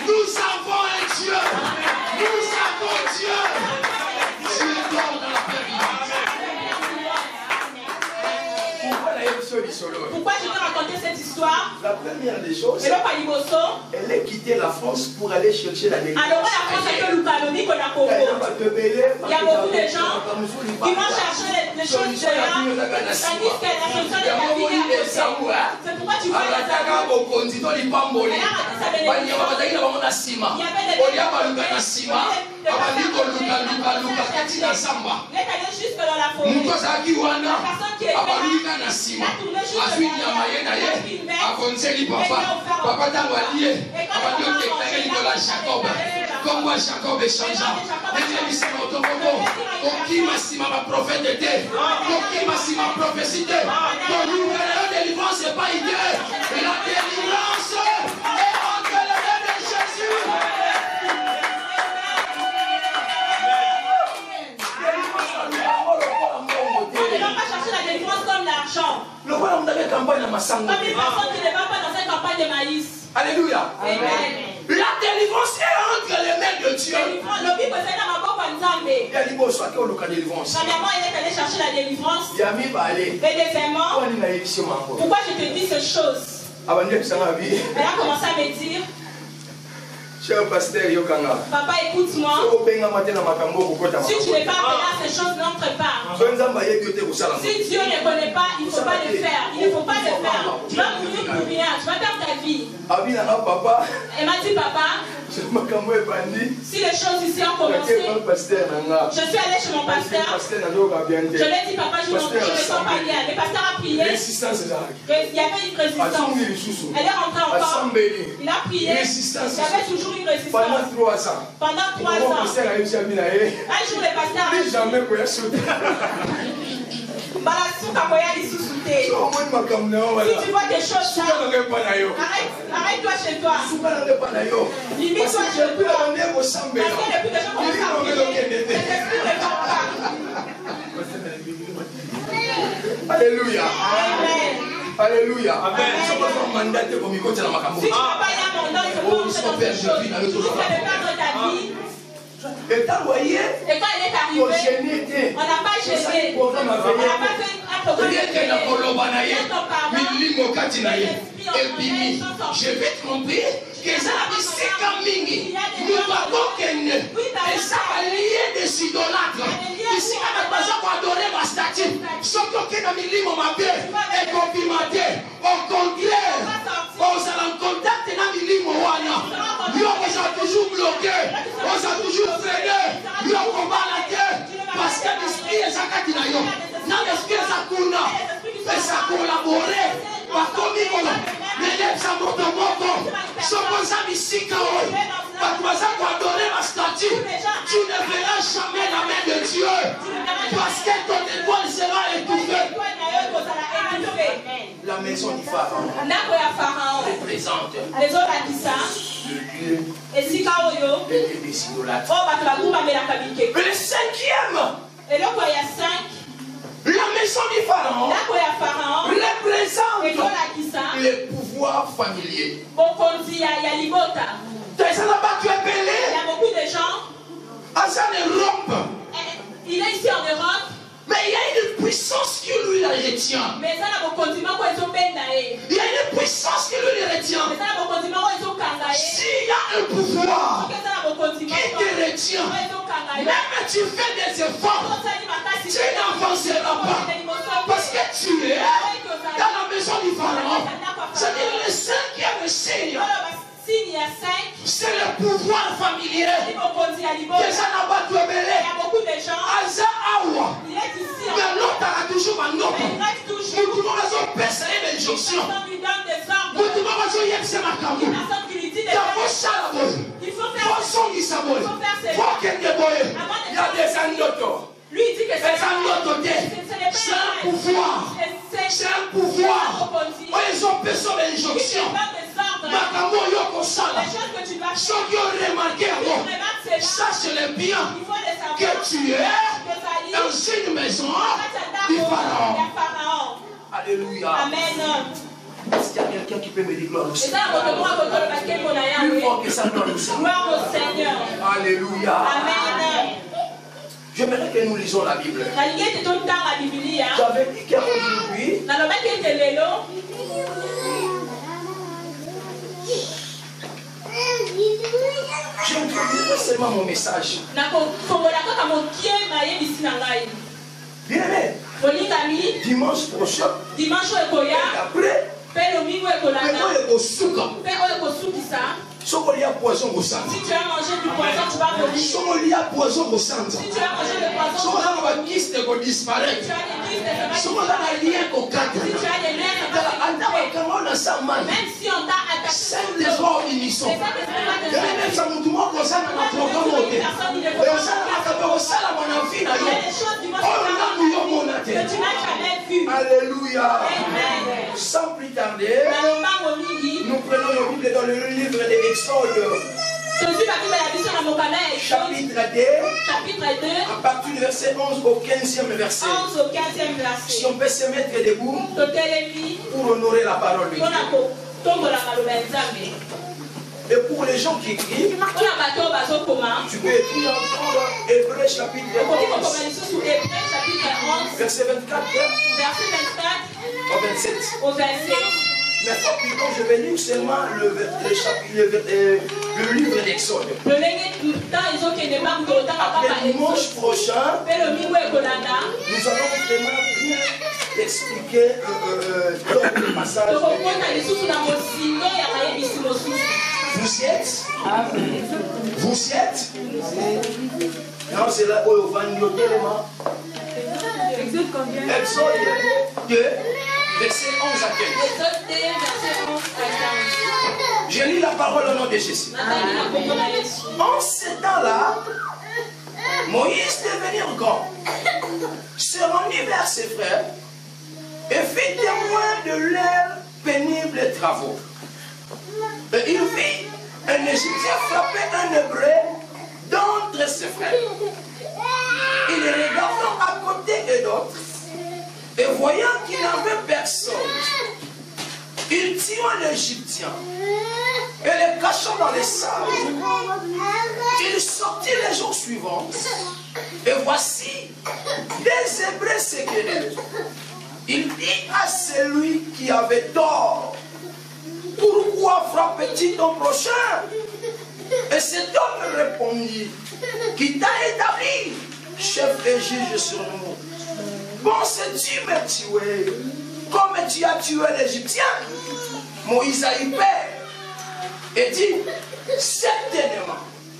Nous avons un Dieu. Nous avons Dieu. Dieu dort dans la paix vivante. Pourquoi je vais raconter cette histoire? La première des choses, elle a quitté la France pour aller chercher la délivrance. Alors, la France est que l'Ukaloni qu'on a Congo. Il y a beaucoup de gens qui vont chercher les choses de là. Tandis que la solution est la vie. C'est pourquoi tu vois les jusque dans la forêt. La personne qui est là, Jacob échangea. Qui ma prophète était, qui ma prophétie. La délivrance n'est pas idée. La délivrance est entre les mains de Jésus. On ne va pas chercher la délivrance comme l'argent. Comme une personne qui ne va pas dans cette campagne de maïs. Alléluia. Amen. La délivrance est entre les mains de Dieu. Premièrement, il est allé chercher la délivrance. Et deuxièmement, pourquoi je te dis ces choses? Elle a commencé à me dire, cher pasteur, papa, écoute-moi. Si tu n'es pas appelé à ces choses, n'entre pas. Si Dieu ne connaît pas, il ne faut pas le faire. Il ne faut pas le faire. Tu vas mourir pour rien. Tu vas perdre ta vie. Elle m'a dit, papa, si les choses ici ont commencé, je suis allé chez mon pasteur. Je lui ai dit, papa, je ne sens pas bien. Le pasteur a prié. Il y avait une résistance. Elle est rentrée encore. Il a prié. Il y avait toujours une résistance. Pendant 3 ans. Un jour, le pasteur a dit, tu vois des choses là, arrête-toi chez toi. Limite-toi chez toi. Parce que depuis que je commence à prier, Alléluia. Amen. Alléluia. Amen. Si tu n'as pas un mandat, tu peux entrer dans des choses. Tu peux perdre ta vie. Et quand il est arrivé, on n'a pas gêné. On n'a pas fait un programme de je vais te montrer que ça a dit c'est comme Mingi. Nous avons et ça a lié des idolâtres. Ici, on a besoin d'adorer ma statue. Sauf que dans le livre, ma paix est complimentée. Au contraire, on s'est en contact dans le livre. Nous, on s'est toujours bloqué. On s'est toujours freiné. Nous, on combat la terre. Parce que l'esprit est Zakatinayo. Dans l'esprit est Zakuna. Et ça collaborer. Par contre, l'élève sa moto. S'opposa ici, par adorer ma statue, tu ne verras jamais la main de Dieu. Parce que ton étoile sera étouffée. La maison du Pharaon représente le lieu des idolâtres. Le cinquième, la maison du Pharaon représente le pouvoir familier. Il y a beaucoup de gens. Il est ici en Europe. Mais il y a une puissance qui lui la retient. Mais ça n'a pas continué quand ils ont peine. Il y a une puissance qui lui la retient. Mais ça n'a pas continué quand ils ont kangaé. S'il y a un pouvoir qui te retient, même tu fais des efforts, tu n'avanceras pas. Parce que tu es dans la maison du Pharaon. C'est-à-dire le cinquième signe. C'est le pouvoir familier. Déjà là-bas, tu es mêlé. Il y a beaucoup de gens. Il est ici. Mais l'autre a toujours un autre. Il reste toujours. Nous devons personne d'injonction. Personne lui donne des ordres. Nous devons y être Personne qui lui dit des choses. Il faut faire ses il y a des annotos. Lui il dit que c'est un pouvoir. C'est un pouvoir. Ils ont besoin d'injonction. les choses que tu vas faire. Sache-le bien que tu es dans une maison du Pharaon. Alléluia. Amen. Est-ce qu'il y a quelqu'un qui peut me dire gloire au Seigneur? Plus Plus fort que ça, gloire au Seigneur. Gloire au Seigneur. Alléluia. Amen. J'aimerais que nous lisons la Bible. J'avais dit qu'aujourd'hui, je introduirai seulement mon message. Bien aimé, dimanche prochain, et après, si tu as poison au sang, si tu as mangé du poison, tu vas mourir. Si tu as mangé le poison, tu vas disparaître. Si tu as des kystes, si tu as des liens, même si on t'a attaqué, C'est des ordres initiaux. Alléluia. Sans plus tarder, nous prenons nos Bibles dans le livre de l'Exode. Chapitre 2, à partir du verset 11 au 15e verset. Si on peut se mettre debout pour honorer la parole de Dieu. Et pour les gens qui écrivent, tu peux écrire en Hébreux chapitre 11, verset 24 au 27. Mais quand je vais lire seulement le livre d'Exode. Après dimanche prochain, nous allons vraiment bien expliquer le passage. Vous y êtes? Vous y êtes? Non, c'est là où on va nous donner l'élément. Exode 2. Verset 11 à 15. Je lis la parole au nom de Jésus. En ce temps-là, Moïse devenait grand. se rendit vers ses frères et fit témoin de leurs pénibles travaux. Et il vit un Égyptien frapper un Hébreu d'entre ses frères. Il les regardant à côté et d'autres, et voyant qu'il n'avait personne, il tua l'Égyptien et le cachant dans les sables. Il sortit les jours suivants, et voici des Hébreux se querellaient. Il dit à celui qui avait tort, pourquoi frappes-tu ton prochain? Et cet homme répondit, qui t'a établi chef et juge sur nous? Penses-tu me tuer comme tu as tué l'Égyptien? Moïse a eu peur et dit, certainement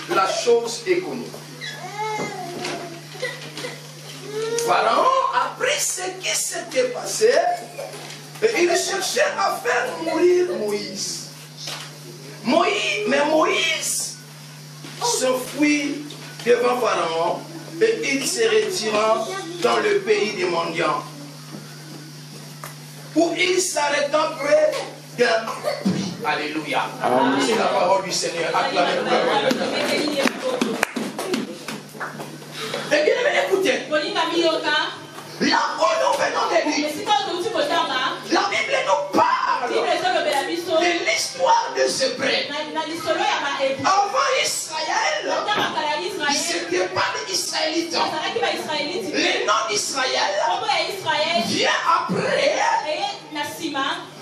la chose est connue. Pharaon apprit ce qui s'était passé et il cherchait à faire mourir Moïse. Mais Moïse s'enfuit devant Pharaon et il se retira dans le pays des mendiants, où il s'arrêta près d'un puits. Alléluia. C'est la parole du Seigneur. Acclamez-le. Et bien, écoutez. Là où nous venons de lire, la Bible nous parle de l'histoire de ce prêtre. Avant Israël, c'était pas des Israélites. Le nom d'Israël vient après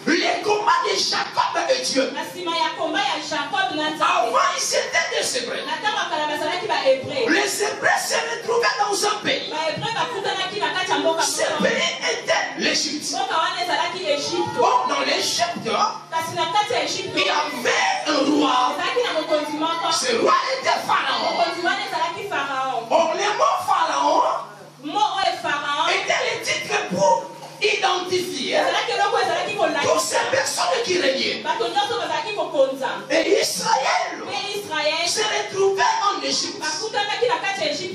les combats de Jacob et Dieu. Avant, ils étaient des Hébreux. Les Hébreux se retrouvaient dans un pays. Ce pays était l'Égypte. Or, dans l'Égypte, il y avait un roi. Ce roi était Pharaon. Or, le mot Pharaon était le titre pour identifier toutes ces personnes qui régnaient. Et Israël se retrouvait en Égypte.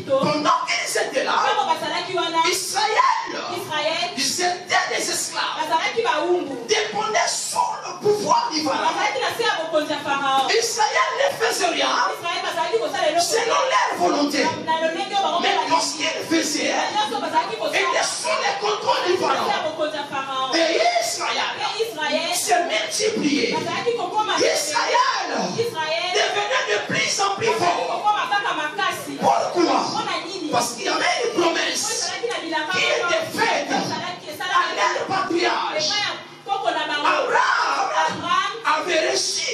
Pendant qu'ils étaient là, Israël, ils étaient des esclaves, dépendaient sous le pouvoir du Pharaon. Israël ne faisait rien selon leur volonté. Mais lorsqu'ils faisaient, ils étaient sous le contrôle du Pharaon. Et Israël s'est multiplié. Israël devenait de plus en plus fort. Pourquoi? Parce qu'il y avait une promesse qui était faite à leur patriarche. Abraham avait reçu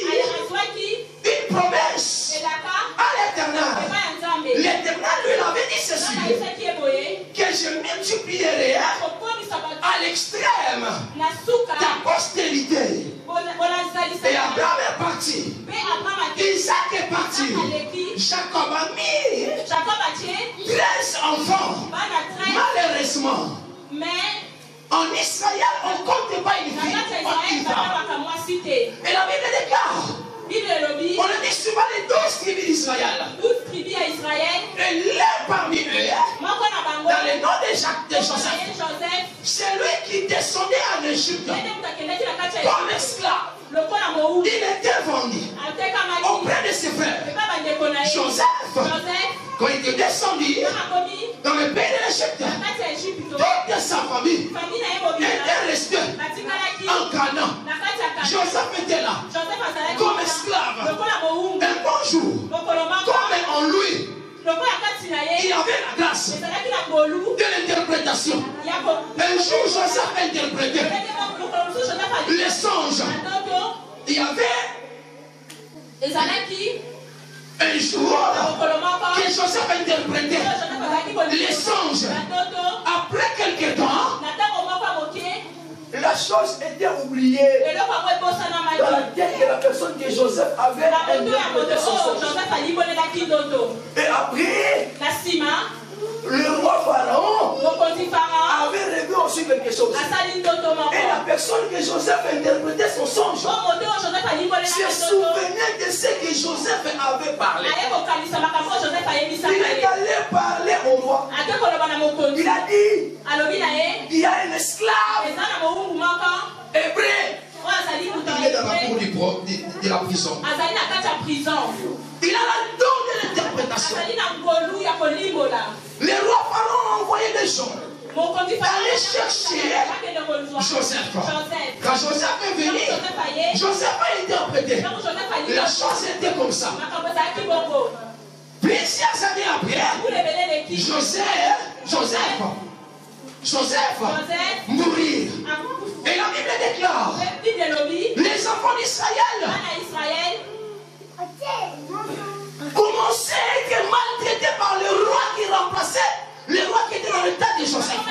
une promesse à l'Éternel. L'Éternel lui avait dit ceci, que je multiplierai à l'extrême ta postérité. Et Abraham est parti. Isaac est parti. Jacob a mis 13 enfants. Malheureusement, en Israël, on ne compte pas une fille. Et la Bible déclare, on a dit souvent les 12 tribus d'Israël. Et là parmi eux, dans le nom de Joseph, c'est lui qui descendait en Égypte comme esclave. Il était vendu auprès de ses frères. Joseph, quand il était descendu dans le pays de l'Égypte, toute sa famille était restée en Canaan. Joseph était là comme esclave. Un bon jour, comme en lui, il avait la grâce de l'interprétation. Un jour, Joseph interprétait les songes. Il y avait un jour que Joseph interprétait les songes. Après quelque temps, la chose était oubliée dans la tête de la personne que Joseph avait interprété son songe. Et après, le roi Pharaon avait rêvé aussi quelque chose. Et la personne que Joseph interprétait son songe se souvenait de ce que Joseph avait parlé. Il est allé parler au roi. Il a dit, Il y a un esclave hébreu. Il est dans la cour de la prison. Il a la don de l'interprétation. Le roi Pharaon a envoyé des gens aller chercher Joseph. Quand Joseph est venu, Joseph a interprété. La chose était comme ça. Plusieurs années après, Joseph mourir. Et la Bible déclare, les enfants d'Israël commençaient à être maltraités par le roi qui remplaçait le roi qui était dans le temps de Joseph.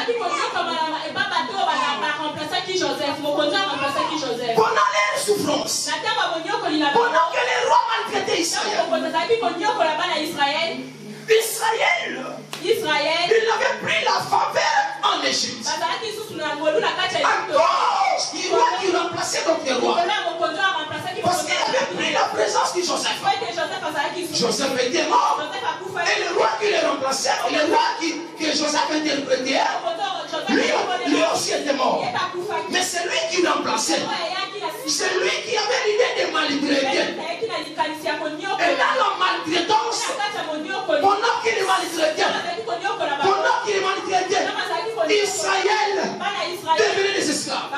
Pendant leur souffrance, pendant que les rois maltraitaient Israël, il avait pris la faveur en Égypte. À cause du roi qui remplaçait notre roi. Parce qu'il avait pris la présence de Joseph. Joseph était mort. Et le roi qui le remplaçait, le roi que Joseph interprétait, lui aussi était mort. Mais c'est lui qui remplaçait. C'est lui qui avait l'idée de maltraiter. Et dans la maltraitance, pendant qu'il maltraitait, Israël devenait des esclaves.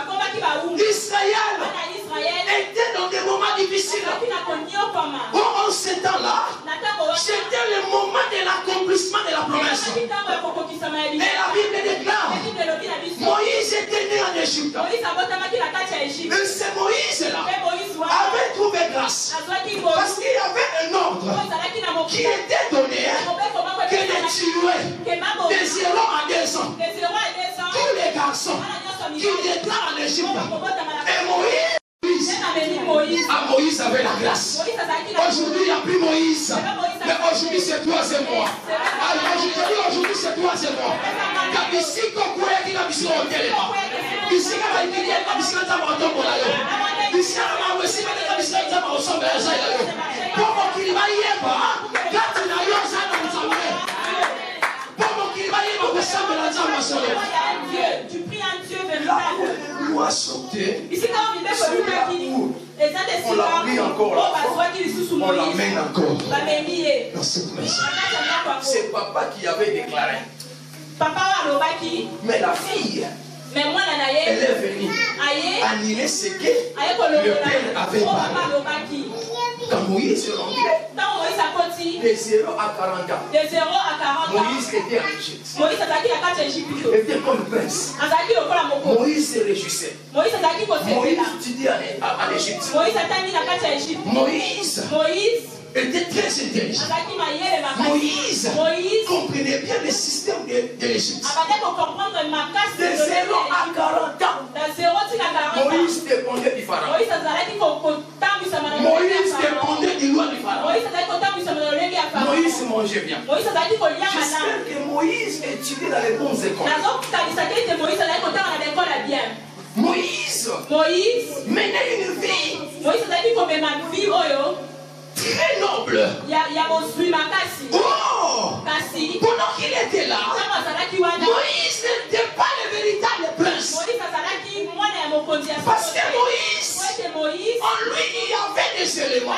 Israël était dans des moments difficiles. En ce temps-là, c'était le moment de l'accomplissement de la promesse. Et la Bible déclare, Moïse était né en Égypte. Et c'est Moïse-là avait trouvé grâce. Parce qu'il y avait un ordre qui était donné que de tuer de 0 à 2 ans tous les garçons qui déclarent en Égypte. Et Moïse avait la grâce. Aujourd'hui, il n'y a plus Moïse. Mais aujourd'hui, c'est toi et moi. Aujourd'hui, c'est toi et moi. Tu pries un Dieu véritable. Ici, quand on on l'a pris encore là. On l'amène encore dans cette maison. C'est papa qui avait déclaré. Mais la fille, elle est venue annuler ce que le père avait parlé. Quand Moïse rentrait, de 0 à 40 ans, Moïse était en Égypte. Il était comme prince. Moïse se réjouissait. Moïse étudiait en Égypte. Moïse était très intelligent. Moïse comprenait bien le système de l'Égypte. De 0 à 40 ans, Moïse dépendait du pharaon. Moïse dépendait du roi du pharaon. Moïse mangeait bien. J'espère que Moïse étudiait dans les bonnes écoles. Moïse menait une vie très noble. Oh! Pendant qu'il était là, Moïse n'était pas le véritable prince. Parce que Moïse, en lui, il y avait des éléments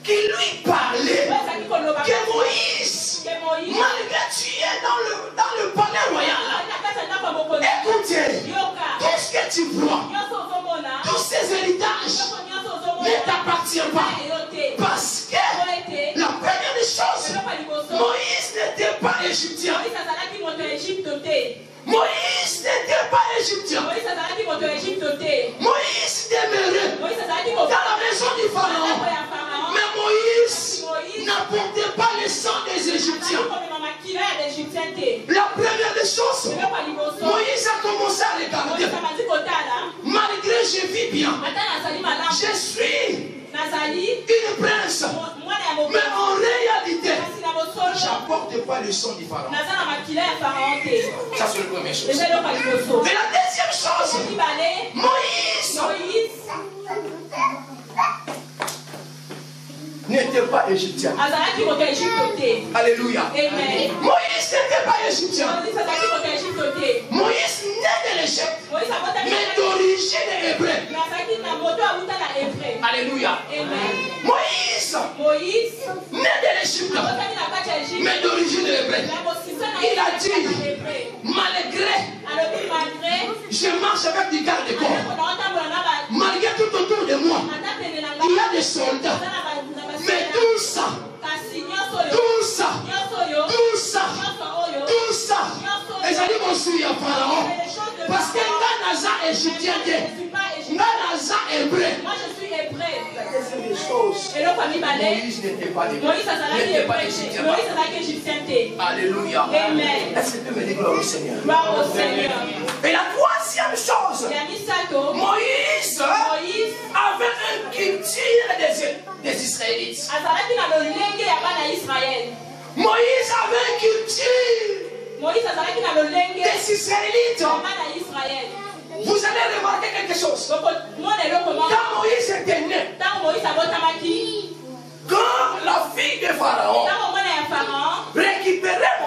qui lui parlaient que Moïse, malgré tu es dans le palais royal, écoutez, tout ce que tu vois, tous ces héritages ne t'appartiennent pas. Parce que la première des choses, Moïse n'était pas égyptien. Moïse n'était pas égyptien. Moïse demeurait dans la maison du pharaon. Mais Moïse n'apportait pas le sang des Égyptiens. La première des choses, Moïse a commencé à regarder. Malgré je vis bien, je suis une prince. Mais en réalité, j'apporte pas le sang du pharaon. Ça c'est la première chose. Et la deuxième chose, Moïse n'était pas égyptien. Alléluia. Amen. Moïse n'était pas égyptien. Moïse naît de l'Égypte, mais d'origine hébreu. Alléluia. Moïse naît de l'Égypte, mais d'origine hébreu. Il a dit, malgré je marche avec du garde-corps, malgré tout autour de moi, il y a des soldats, mais tout ça, et j'ai dit, mon suivi à Pharaon, parce que Ganaza égyptien, Ganaza hébreu. Moi je suis hébreu. La deuxième des choses, Moïse n'était pas égyptien. Alléluia. Amen. Est-ce que tu peux me dire gloire au Seigneur? Gloire au Seigneur. Et la troisième chose, Moïse avait une culture des Israélites. Moïse avait une culture des Israélites. Vous allez remarquer quelque chose. Quand Moïse était né, quand la fille de Pharaon récupérait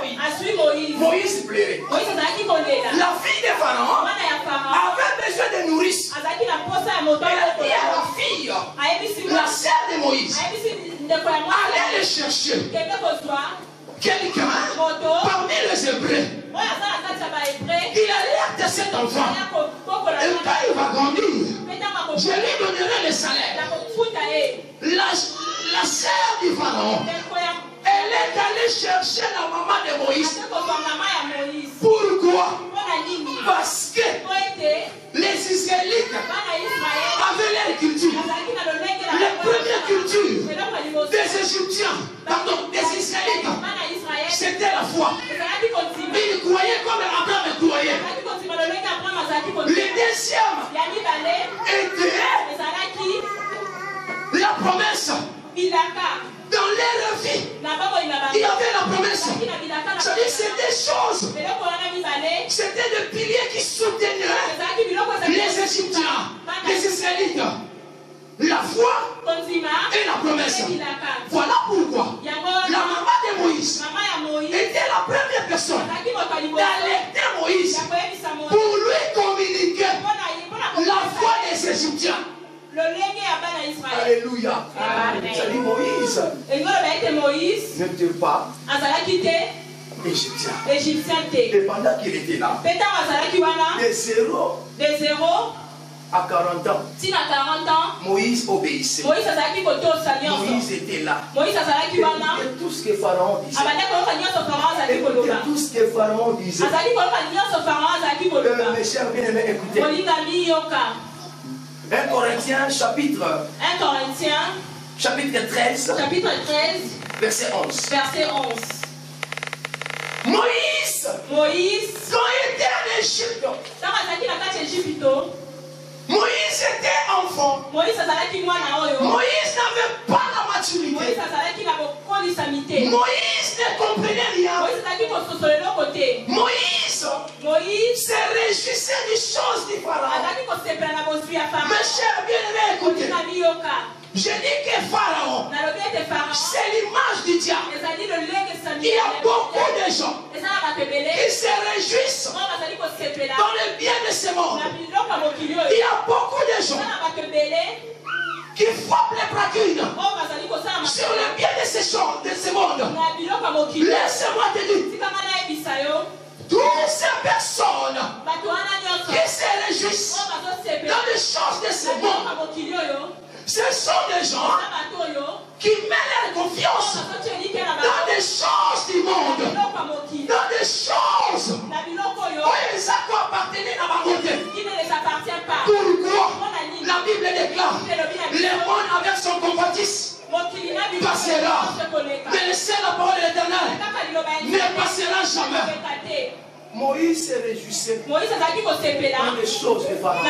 Moïse pleurait. La fille de Pharaon avait besoin de nourrice. Elle a dit à la fille, la sœur de Moïse, allez le chercher quelqu'un parmi les Hébreux. Il alerte cet enfant. Et quand il va grandir, je lui donnerai le salaire. La sœur du Pharaon, elle est allée chercher la maman de Moïse. Pourquoi? Parce que les Israélites avaient leur culture. La première culture des Égyptiens, pardon, des Israélites, c'était la foi. Ils croyaient comme Abraham croyait. Le deuxième était la promesse. Dans leur vie, il y avait la promesse. C'est-à-dire c'est des choses. C'était des piliers qui soutenaient les Égyptiens, les Israélites. La foi et la promesse. Voilà pourquoi la maman de Moïse était la première personne d'alerter Moïse pour lui communiquer la foi des Égyptiens. Alléluia. Ça dit Moïse n'était pas égyptien. Et pendant qu'il était là, de 0 à 40 ans, Moïse obéissait. Moïse était là. Écoutez tout ce que Pharaon disait. Écoutez tout ce que Pharaon disait. Mes chers bien-aimés, écoutez. 1 Corinthiens chapitre 13, verset 11. Moïse, quand il était en Égypte, Moïse était enfant. Moïse n'avait pas la maturité. Moïse ne comprenait rien. Moïse se réjouissait des choses du Pharaon. Mes chers bien-aimés, écoutez. Je dis que Pharaon, c'est l'image du diable. Il y a beaucoup de gens qui se réjouissent dans le bien de ce monde. Il y a beaucoup de gens qui frappent les braquines sur le bien de ce monde. Laisse-moi te dire, toutes ces personnes qui se réjouissent dans les choses de ce monde, ce sont des gens qui mettent leur confiance dans des choses du monde, dans des choses où ils appartiennent à ma côté. Pourquoi la Bible déclare le monde avec son convoitise passera, mais le ciel, la parole de l'Éternel ne passera jamais. Moïse se réjouissait dans les choses de Pharaon.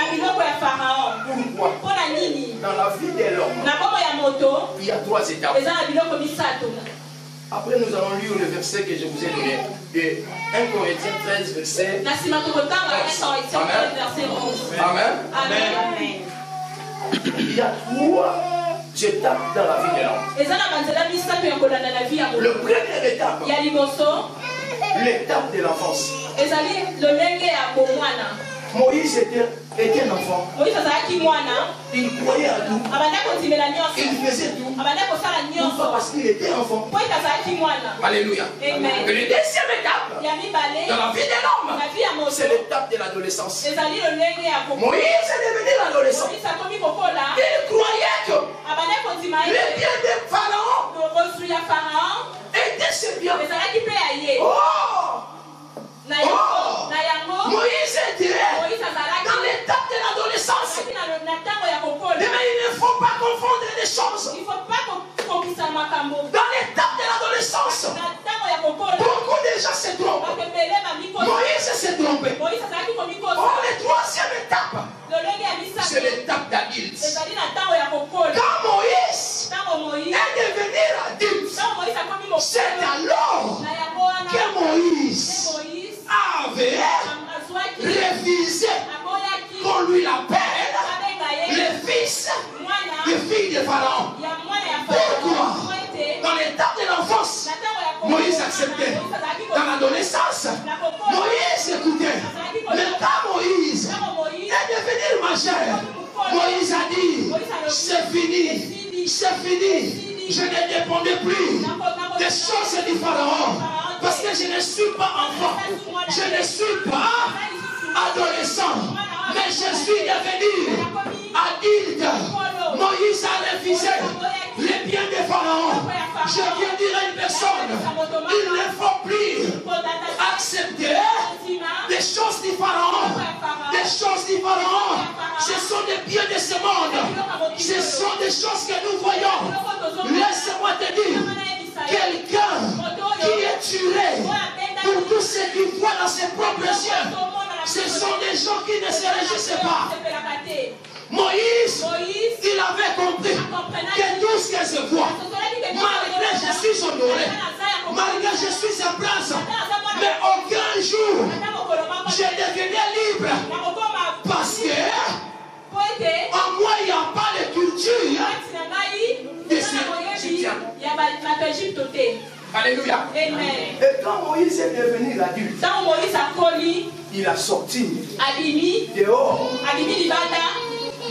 Pourquoi? Dans la vie de l'homme, il y a 3 étapes. Après, nous allons lire le verset que je vous ai donné, de 1 Corinthiens 13, verset 11. Amen. Il y a 3 étapes dans la vie de l'homme. Le premier étape, l'étape de l'enfance. Moïse était un enfant. Il croyait à tout. Il faisait tout. Pourquoi? Parce qu'il était enfant. Alléluia. Et le deuxième étape dans la vie de l'homme, c'est l'étape de l'adolescence. Moïse est devenu l'adolescent. Il croyait que les biens de Pharaon étaient ses biens. Moïse était dans l'étape de l'adolescence. Mais il ne faut pas confondre les choses. Dans l'étape de l'adolescence, beaucoup de gens se trompent. Moïse s'est trompé. La troisième étape, c'est l'étape d'adulte. Quand Moïse est devenu adulte, c'est alors que Moïse avait refusé qu'on lui appelle le fils de fille de Pharaon. Pourquoi? Dans l'étape de l'enfance, Moïse acceptait. Dans l'adolescence, Moïse écoutait. Mais quand Moïse est devenu majeur, Moïse a dit, c'est fini, c'est fini. Je ne dépendais plus des choses du Pharaon. Parce que je ne suis pas enfant, je ne suis pas adolescent, mais je suis devenu adulte. Moïse a refusé les biens de Pharaon. Je viens dire à une personne, il ne faut plus accepter des choses du Pharaon. Des choses du Pharaon, ce sont des biens de ce monde. Ce sont des choses que nous voyons. Laisse-moi te dire, quelqu'un qui est tué pour tous ceux qui voient dans ses propres yeux, ce sont des gens qui ne se réjouissent pas. Moïse, il avait compris que tout ce que je vois, malgré je suis honoré, malgré je suis en place, mais aucun jour je deviendrai libre. Parce que en moi il n'y a pas de culture d'Égypte. Alléluia. Amen. Et quand Moïse est devenu adulte, il a sorti dehors.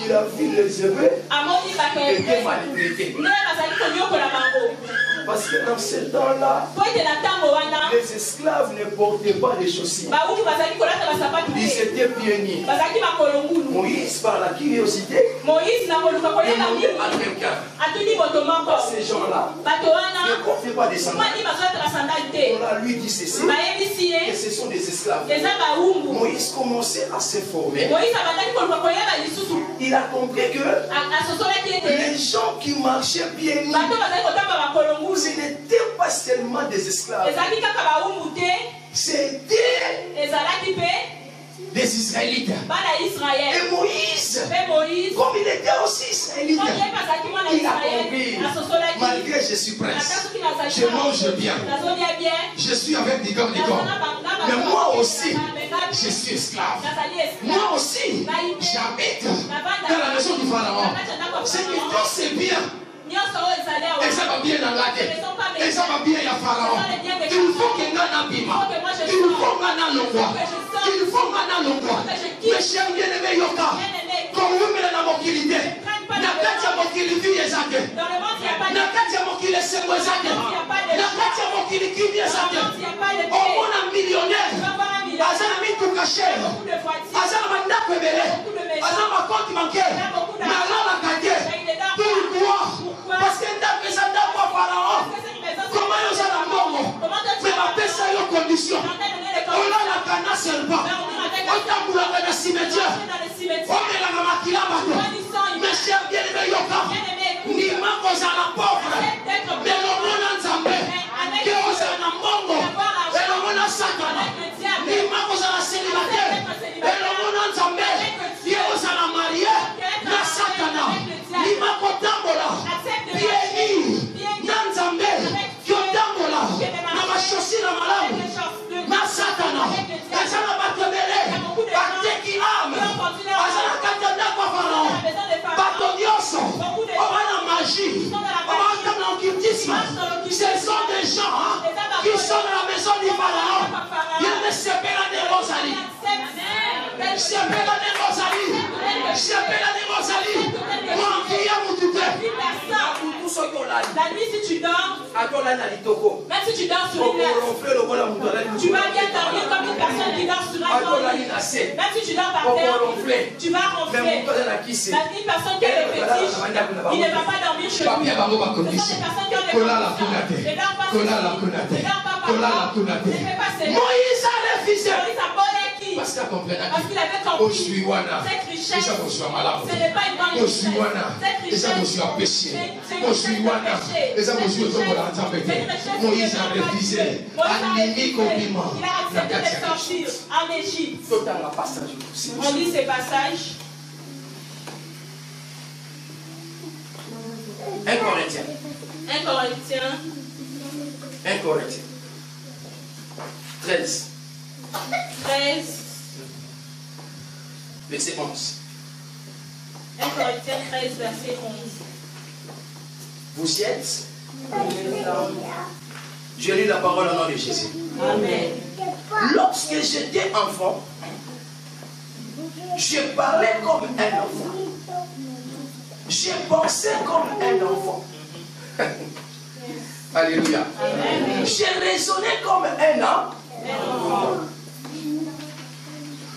Il a vu les Hébreux étaient manipulés. Parce que dans ce temps-là, les esclaves ne portaient pas les chaussures. Ils étaient pionniers. Moïse, par la curiosité, il demandait à quelqu'un. Ces gens-là ne portaient pas des sandales. On a lui dit ceci, que ce sont des esclaves. Moïse commençait à se former. Il a compris que les gens qui marchaient pieds nus, ce n'étaient pas seulement des esclaves, c'était des Israélites. Et Moïse, comme il était aussi israélite, il a compris, malgré que je suis prince, je mange bien, je suis avec des gommes, mais moi aussi, je suis esclave. Moi aussi, j'habite dans la maison du Pharaon. Ce qui fait c'est bien. Et ça va bien dans la tête. Et ça va bien à Pharaon. Il faut que Nana Bima. Il faut Nana Longwa. Il faut Nana Longwa. Mes chers bien-aimés Yoka. Comme vous mettez dans mon kilité. Nakatia mon kilité Ezake. Nakatia mon kilité Ezake. Nakatia mon kilité Ezake. Au moins un millionnaire. Azana mitu caché. Azana mandako ebele. Azana makonti manqué. Nalala kage. Pourquoi? Parce que Pharaon, comment ils ont la mort? Mais ma paix, c'est une condition. On a la canne serpent. On t'a boulé dans le cimetière. On est là dans ma kilabate. Mes chers bien-aimés, ni manque aux la pauvre. Mais le monde en Zambé. Que aux en Mongo. Et le monde en Satana. Ni manque aux la célibataire. Et le monde en Zambé. Que aux en la mariée. La Satana. Ni manque au tambola. Bienvenue. Nanzambe. Yotambola. Na machosi na malamu. Na Satana. Azana batebele. Bateki âme. Azana katanda kwa Pharaon. Batodioso. Obana magie. Obana occultisme. Ce sont des gens qui sont dans la maison du Pharaon. Il ne se perd des Rosalie. Se perd des Rosalie. Se perd des Rosalie. Moi, qui a mon tuteur. La nuit, si tu dors, même si tu dors sur une aile, tu vas bien dormir comme une personne qui dort sur un lit. Même si tu dors par terre, tu vas ronfler. Une personne qui a des fétiches, il ne va pas dormir chez lui. Ce sont des personnes qui ont des fétiches. Ne dors pas chez lui. Ne dors pas par là. Ne fais pas ses Moïse a refusé. Parce qu'il avait compris cette richesse, ce n'est pas une bonne richesse. Cette richesse, c'est une richesse de péché. Moïse a refusé. Il a accepté de sortir en Égypte. On lit ces passages. 1 Corinthiens. 13. Verset 11. 1 Corinthiens 13, verset 11. Vous y êtes? Je lis la parole au nom de Jésus. Amen. Lorsque j'étais enfant, je parlais comme un enfant. Je pensais comme un enfant. Alléluia. Amen. Je raisonnais comme un enfant.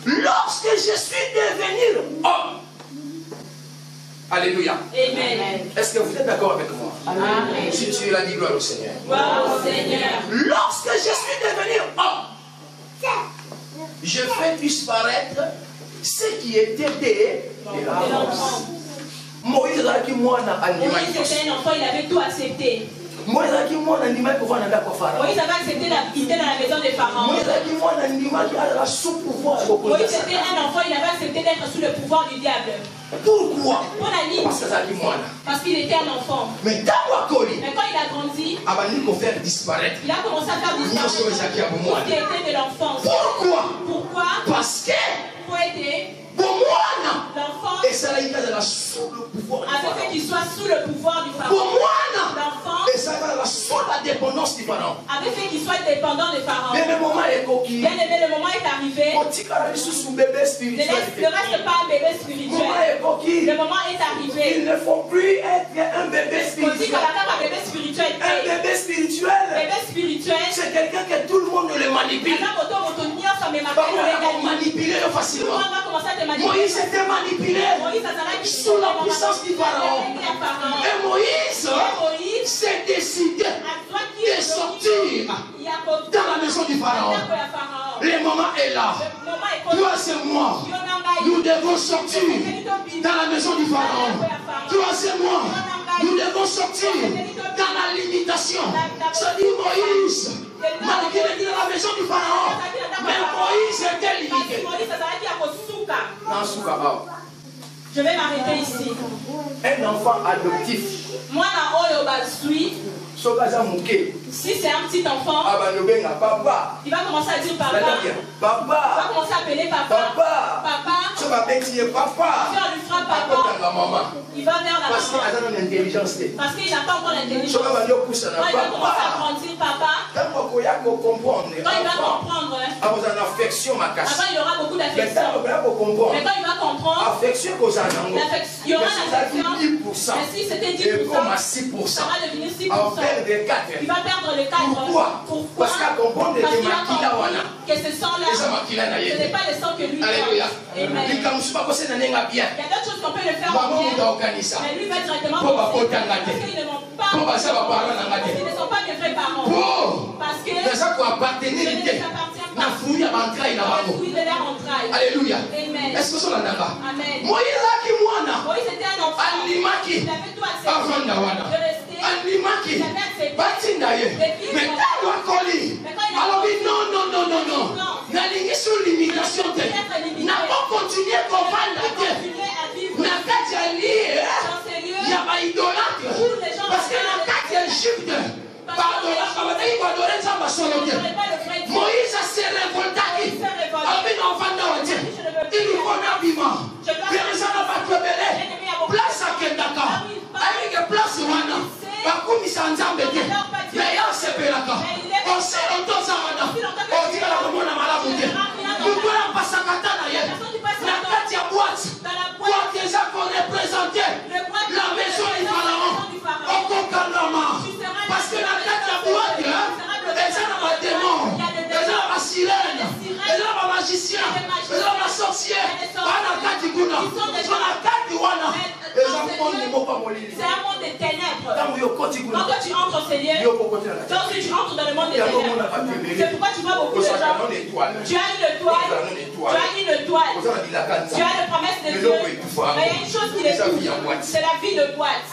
Lorsque je suis devenu homme. Alléluia. Amen. Est-ce que vous êtes d'accord avec moi? Amen. Si tu l'as dit, gloire au Seigneur. Gloire au Seigneur. Lorsque je suis devenu homme, je fais disparaître ce qui était de l'enfance. Moïse était un enfant, il avait tout accepté. Moïse avait accepté d'habiter dans la maison de Pharaon. Moïse était un enfant, il avait accepté d'être sous le pouvoir du diable. Pourquoi? Parce qu'il était un enfant. Mais quand il a grandi, il a commencé à faire disparaître tout ce qui était de l'enfance. Pourquoi? Parce que pour aider l'enfant avait fait qu'il soit sous le pouvoir du Pharaon. L'enfant sous la dépendance du Pharaon. Avait fait qu'il soit dépendant du Pharaon. Bien aimé, le moment est arrivé. Ne reste pas un bébé spirituel. Le moment est arrivé. Il ne faut plus être un bébé spirituel. Un bébé spirituel, c'est quelqu'un que tout le monde le manipule. Manipuler facilement. Moïse était manipulé sous la puissance du Pharaon. Et Moïse s'est décidé de sortir dans la maison du Pharaon. Le moment est là. Toi et moi, nous devons sortir dans la maison du Pharaon. Toi et moi, nous devons sortir dans la limitation. Ça dit Moïse, malgré qu'il était dans la maison du Pharaon, mais Moïse était limité. Je vais m'arrêter ici. Un enfant adoptif. Moi, si c'est un petit enfant, il va commencer à dire papa. Il va commencer à appeler papa. Papa. Si on lui fera papa, il va vers la maman. Parce qu'il n'a pas encore l'intelligence. Quand il va commencer à grandir papa, quand il va comprendre, avant il aura beaucoup d'affection. Mais quand il va comprendre, il y aura l'affection. Mais si c'était 10%, ça va devenir 6%. Il va perdre le 4. Pourquoi? Parce qu'il va comprendre que ce sang-là, ce n'est pas le sang que lui Alléluia. Amen. Il y a d'autres choses qu'on peut le faire en bien. Mais lui va directement parce qu'ils ne vont pas. Parce qu'ils ne sont pas mes vrais parents. Parce que je ne les appartiens pas. Alléluia. Amen. Est-ce que c'est là? Amen. Moïse était un enfant. Il avait tout accepté. De rester. Il avait accepté. Mais quand alors non. Nalingi sous limitation. N'a pas continué comme ça. N'a pas dit il y a pas idolâtre. Parce que la carte Égypte. Moïse s'est révolté. Il faut un habillement. Place à Kendaka. Avec place Wana. Mais on aussi longtemps ça va. On dit que la commune a malade. Nous pouvons passer à Katana. La carte de boîte. Boîte déjà qu'on représentait la maison du pharaon. Au Kokanama. Parce que la carte de boîte, elle a ma démon, elle a ma sirène, elle a ma magicien, elle a ma sorcière. Elle a la carte du Gouna. Elle a la carte du Wana. C'est un monde des ténèbres. Quand toi tu entres au Seigneur, toi aussi tu entres dans le monde des ténèbres. C'est pourquoi tu vois beaucoup de gens. Tu as une étoile, tu as une promesse de Dieu. Mais il y a une chose qui les touche, c'est la vie de boîte.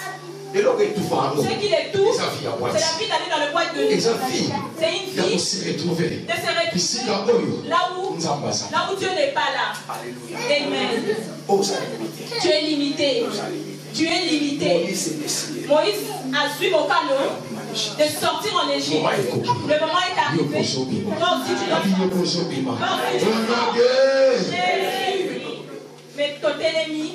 Ce qui les touche, c'est la vie d'aller dans le boîte de Dieu. C'est une vie de se retrouver là où Dieu n'est pas là. Amen. Tu es limité. Tu es limité. Moïse a suivi au canon de sortir en Égypte. Le moment est arrivé. Toi aussi tu dois. Mais ton ennemi